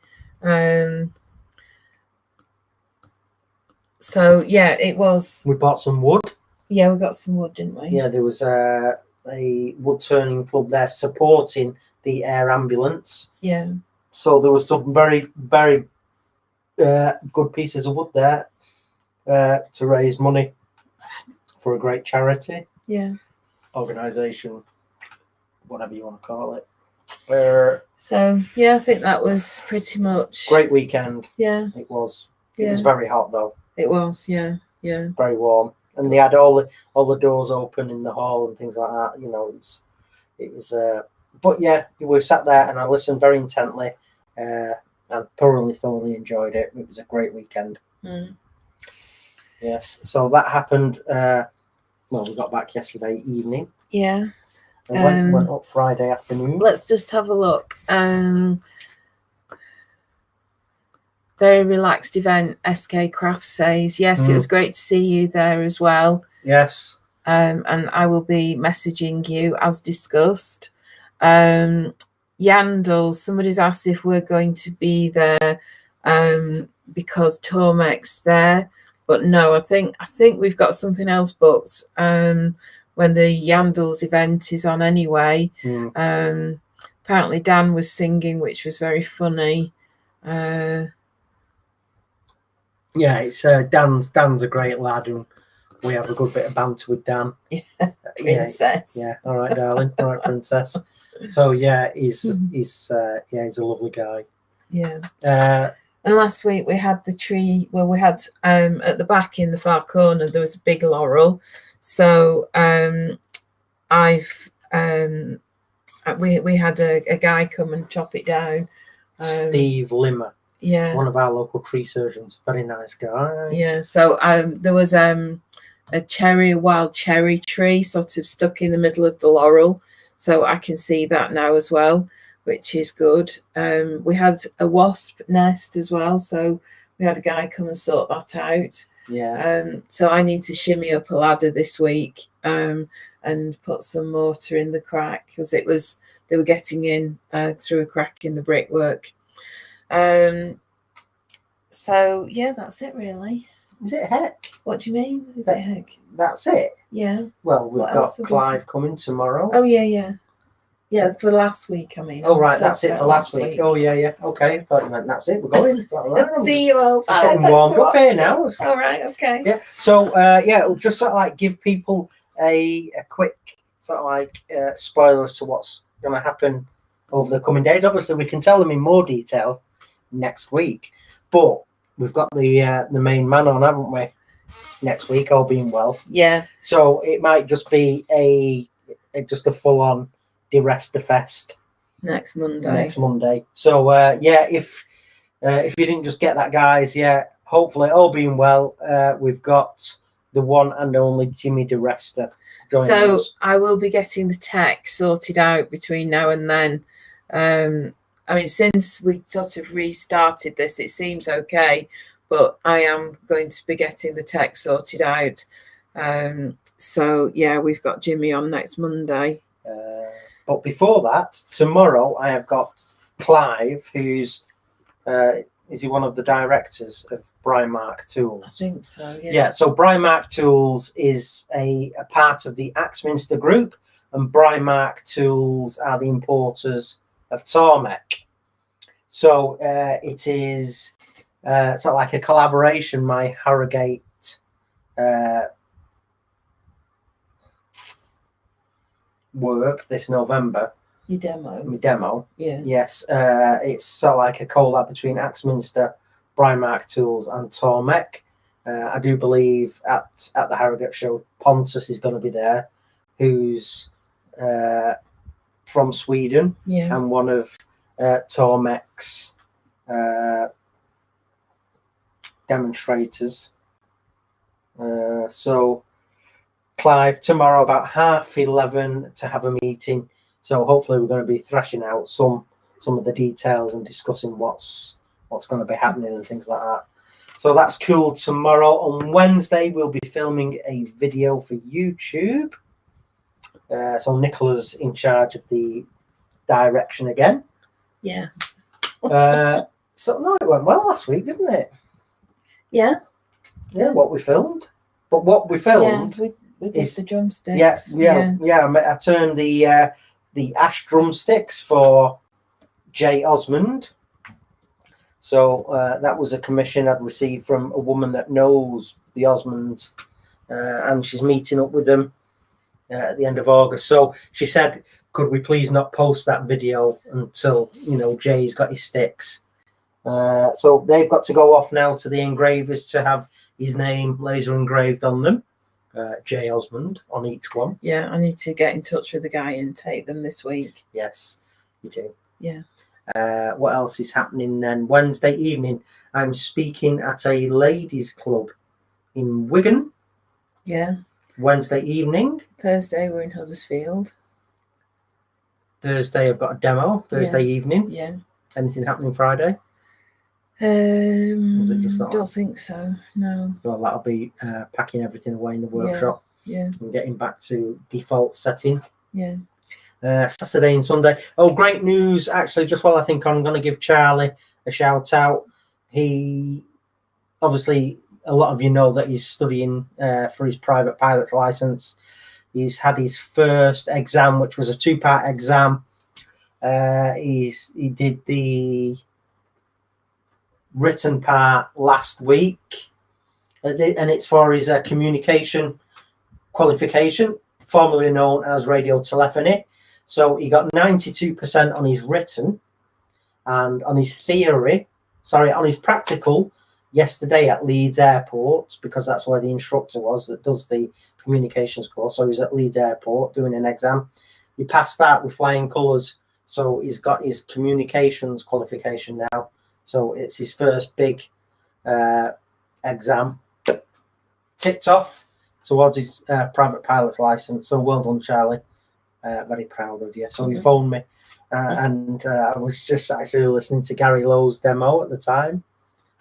So yeah, it was. We bought some wood. Yeah, we got some wood, didn't we? Yeah, there was a wood turning club there supporting the air ambulance. Yeah. So there was some very, very good pieces of wood there to raise money for a great charity. Yeah. Organisation, whatever you want to call it. So yeah, I think that was pretty much great weekend. Yeah. It was. Yeah. It was very hot though. It was, yeah. Very warm. And they had all the doors open in the hall and things like that. It was but yeah, we were sat there and I listened very intently and thoroughly enjoyed it. It was a great weekend. Yes. So that happened we got back yesterday evening. Yeah. And went up Friday afternoon. Let's just have a look. Very relaxed event, SK Crafts says. Yes, it was great to see you there as well. Yes. And I will be messaging you as discussed. Yandles, somebody's asked if we're going to be there because Tormec's there. But no, I think we've got something else booked when the Yandles event is on anyway. Apparently Dan was singing, which was very funny. Yeah, it's Dan's a great lad, and we have a good bit of banter with Dan. Princess. Yeah. All right, darling. All right, princess. So yeah, he's a lovely guy. Yeah. And last week we had the tree. Well, we had at the back in the far corner there was a big laurel. So we had a guy come and chop it down. Steve Limmer. Yeah. One of our local tree surgeons. Very nice guy. Yeah. So there was a wild cherry tree sort of stuck in the middle of the laurel. So I can see that now as well, which is good. We had a wasp nest as well. So we had a guy come and sort that out. Yeah. So I need to shimmy up a ladder this week and put some mortar in the crack because they were getting in through a crack in the brickwork. So yeah, that's it really. Is it heck? What do you mean? Is it heck? That's it. Yeah. Well, we've got Clive coming tomorrow. Oh yeah. Yeah, for last week, I mean. Oh right, that's it for last week. Oh yeah. Okay, I thought you meant that's it. We're going. See you all. Bye. Getting warmed up here now. All right. Okay. Yeah. So we'll just sort of like give people a quick sort of like spoiler as to what's going to happen over the coming days. Obviously, we can tell them in more detail next week, but we've got the main man on, haven't we? Next week, all being well. Yeah. So it might just be a full on DeResta Fest next Monday. So if you didn't just get that, guys, hopefully all being well, we've got the one and only Jimmy DeResta joining us. I will be getting the tech sorted out between now and then. I mean, since we sort of restarted this, it seems okay, but I am going to be getting the tech sorted out. So yeah, we've got Jimmy on next Monday. But before that, tomorrow I have got Clive, who's Is he one of the directors of Brimark Tools? I think so, yeah. Yeah, so Brimark Tools is a part of the Axminster Group, and Brimark Tools are the importers of Tormek. So it is sort of like a collaboration, my Harrogate work this November. Your demo? My demo. Yeah. Yes, it's sort of like a collab between Axminster, Brimark Tools and Tormek. I do believe at the Harrogate show, Pontus is going to be there, who's from Sweden, Yeah. and one of Tormek's demonstrators. So Clive, tomorrow about 11:30 to have a meeting. So hopefully we're going to be thrashing out some of the details and discussing what's going to be happening and things like that. So that's cool. Tomorrow on Wednesday we'll be filming a video for YouTube. So Nicola's in charge of the direction again. Yeah. So no, it went well last week, didn't it? Yeah. Yeah, what we filmed. But what we filmed, yeah, we did the drumsticks. I turned the ash drumsticks for Jay Osmond. So that was a commission I'd received from a woman that knows the Osmonds, and she's meeting up with them at the end of August. So she said, could we please not post that video until, you know, Jay's got his sticks. So they've got to go off now to the engravers to have his name laser engraved on them. Jay Osmond on each one. Yeah, I need to get in touch with the guy and take them this week. Yes, you do. Yeah. What else is happening then? Wednesday evening, I'm speaking at a ladies' club in Wigan. Yeah. Wednesday evening. Thursday, we're in Huddersfield. Thursday, I've got a demo. Thursday evening. Yeah. Anything happening Friday? Was it just that? Don't think so. No. Well, that'll be packing everything away in the workshop. Yeah. And getting back to default setting. Yeah. Saturday and Sunday. Oh, great news! Actually, just while I think I'm going to give Charlie a shout out. He obviously, a lot of you know that he's studying for his private pilot's license. He's had his first exam, which was a 2-part exam. He did the written part last week, and it's for his communication qualification, formerly known as radio telephony. So he got 92% on his written, and on his on his practical yesterday at Leeds Airport, because that's where the instructor was that does the communications course. So he's at Leeds Airport doing an exam. He passed that with flying colours. So he's got his communications qualification now. So it's his first big exam ticked off towards his private pilot's license. So well done, Charlie. Very proud of you. So he phoned me, and I was just actually listening to Gary Lowe's demo at the time.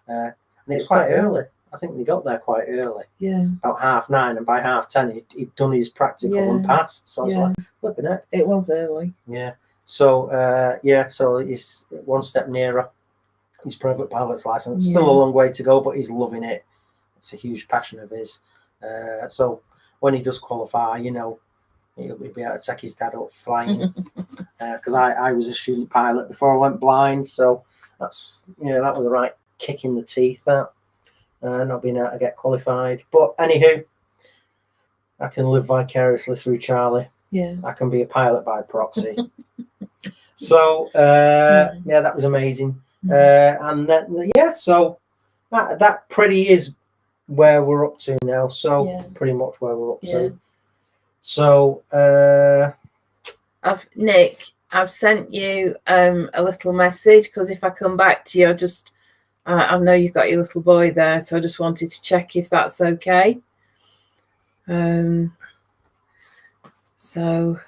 And it's quite early. I think they got there quite early. Yeah. About 9:30, and by 10:30 he'd done his practical and passed. So I was like, flipping it. It was early. Yeah. So so he's one step nearer his private pilot's license. Still a long way to go, but he's loving it. It's a huge passion of his. So when he does qualify, you know, he'll be able to take his dad up flying. Because I was a student pilot before I went blind, so that's that was the right kick in the teeth, that not being able to get qualified. But anywho, I can live vicariously through Charlie. Yeah, I can be a pilot by proxy. So that was amazing. And then, so that pretty is where we're up to now. So pretty much where we're up to. So I've sent you a little message, because if I come back to you, I know you've got your little boy there, so I just wanted to check if that's okay. So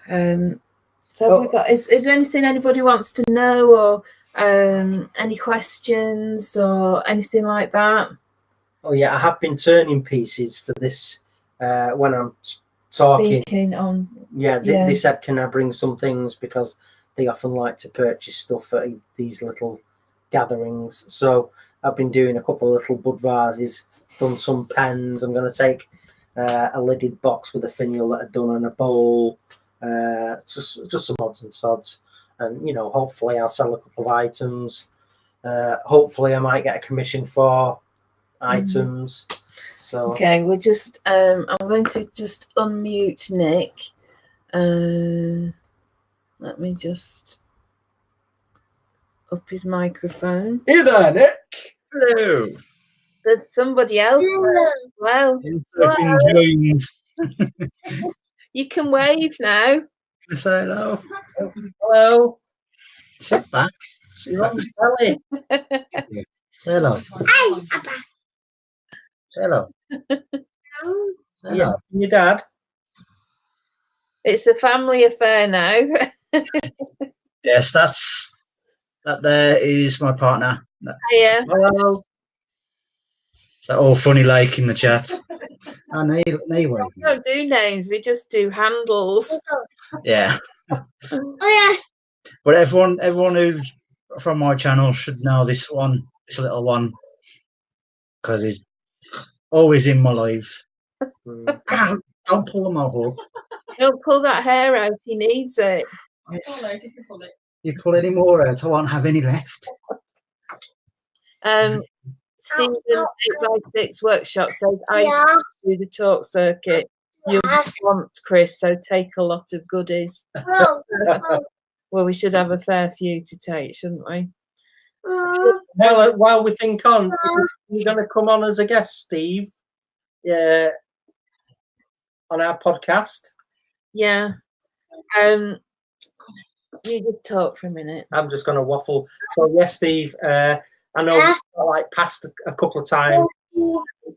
we've got, is there anything anybody wants to know, or any questions or anything like that? Oh yeah, I have been turning pieces for this when I'm talking. Speaking on. They said, can I bring some things, because they often like to purchase stuff at these little gatherings. So I've been doing a couple of little bud vases, done some pens. I'm going to take a lidded box with a finial that I've done and a bowl, just some odds and sods. And, you know, hopefully I'll sell a couple of items. Hopefully I might get a commission for items. So okay, we're just I'm going to just unmute Nick. Let me just up his microphone. Hey there, Nick. Hello. There's somebody else there as well. I've been joined. You can wave now. Say hello. Hello. Sit back. Sit back. Ellie. Say hello. Hi, Papa. Say hello. Say hello. Yeah, your dad. It's a family affair now. Yes, that there is my partner. Yeah. Hello. Is that all funny like in the chat? And they We don't do names, we just do handles. yeah. Oh yeah. But everyone who's from my channel should know this little one, because he's always in my life. Ow, don't pull him over. Don't pull that hair out, he needs it. You pull any more out, I won't have any left. Stephen's 8x6 workshop says I Yeah. do the talk circuit. You'll want Chris, so take a lot of goodies. Whoa. Well, we should have a fair few to take, shouldn't we? Well, while we think on, you're going to come on as a guest, Steve. Yeah. On our podcast. Yeah. You just talk for a minute. I'm just going to waffle. So yes, Steve. I know like passed a couple of times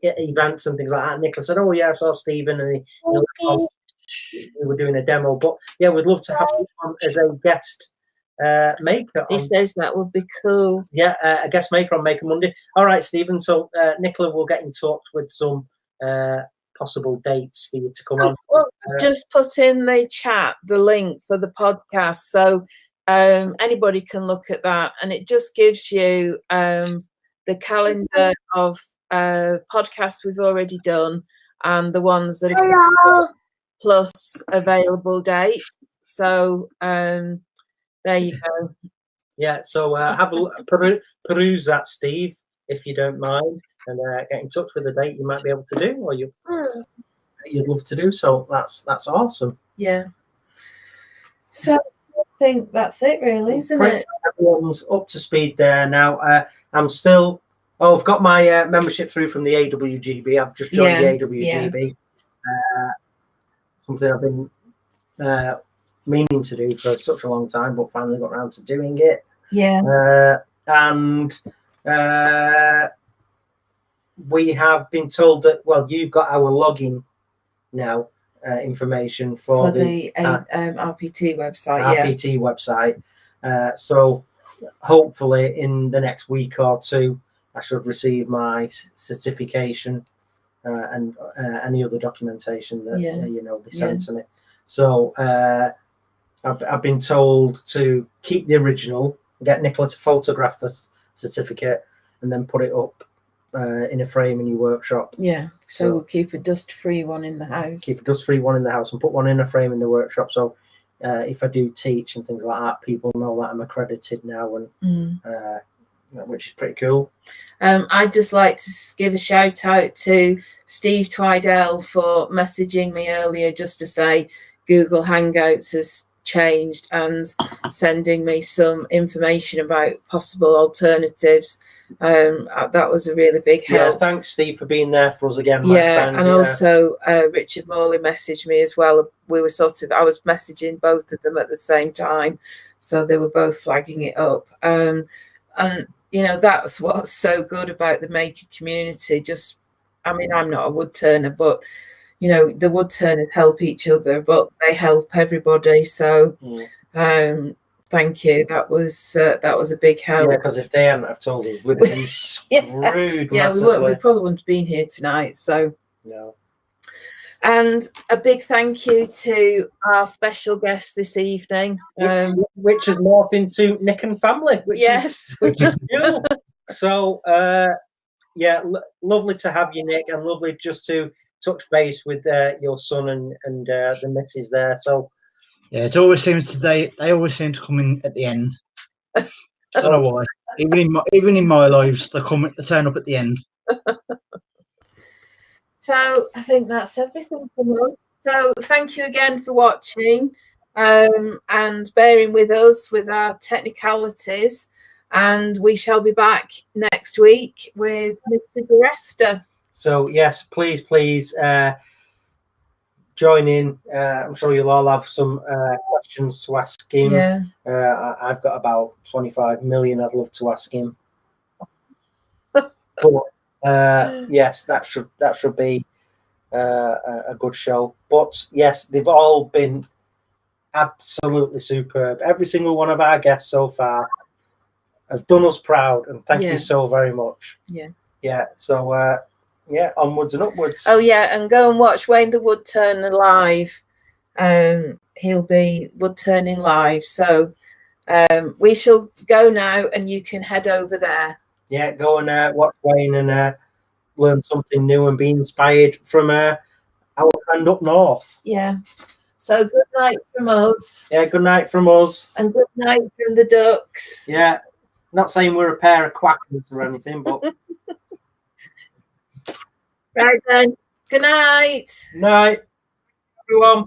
events and things like that. Nicola said, "Oh yeah, I saw Stephen and we were doing a demo." But yeah, we'd love to have you on as a guest maker. He says that would be cool. Yeah, a guest maker on Maker Monday. All right, Stephen. So Nicola will get in touch with some possible dates for you to come on. Just put in the chat the link for the podcast, so anybody can look at that, and it just gives you the calendar of podcasts we've already done and the ones that are plus available dates. So there you go. Yeah, so have a peruse that, Steve, if you don't mind, and get in touch with the date you might be able to do, or you'd love to do. So that's awesome. Yeah. So I think that's it, really, isn't it? Everyone's up to speed there now. I'm still. Oh, I've got my membership through from the AWGB. I've just joined the AWGB. Something I've been meaning to do for such a long time, but finally got around to doing it. Yeah. And we have been told that, well, you've got our login now information for the RPT website. RPT website. So hopefully in the next week or two, I should receive my certification and any other documentation that they sent to me. So I've been told to keep the original, get Nicola to photograph the certificate, and then put it up in a frame in your workshop. Yeah. So we'll keep a dust-free one in the house. Keep a dust-free one in the house and put one in a frame in the workshop. So if I do teach and things like that, people know that I'm accredited now, and which is pretty cool. I'd just like to give a shout out to Steve Twidell for messaging me earlier just to say Google Hangouts has changed and sending me some information about possible alternatives. That was a really big help. Yeah, thanks, Steve, for being there for us again. Also Richard Morley messaged me as well. We were I was messaging both of them at the same time, so they were both flagging it up. And that's what's so good about the maker community. I'm not a woodturner, but the woodturners help each other, but they help everybody. So thank you. That was a big help. Yeah, because if they hadn't have told us, we'd have been screwed. Yeah, we probably wouldn't have been here tonight. So no. And a big thank you to our special guest this evening. Which has morphed into Nick and family, which Yes. which is cool. So yeah, lovely to have you, Nick, and lovely just to touch base with your son and the missus there. So yeah, it always seems they always seem to come in at the end. I don't know why. Even in my lives, they turn up at the end. So I think that's everything from us. So thank you again for watching and bearing with us with our technicalities. And we shall be back next week with Mr. Garesta. So yes, please join in. I'm sure you'll all have some questions to ask him. Yeah. I've got about 25 million I'd love to ask him. But yes, that should be a good show. But yes, they've all been absolutely superb. Every single one of our guests so far have done us proud, and thank you so very much. Yeah. So yeah, onwards and upwards. Oh yeah, and go and watch Wayne the Woodturner live. He'll be woodturning live. So we shall go now, and you can head over there. Yeah, go and watch Wayne and learn something new and be inspired from our friend up north. Yeah. So good night from us. Yeah, good night from us. And good night from the ducks. Yeah, not saying we're a pair of quackers or anything, but right then. Good night. Night, everyone.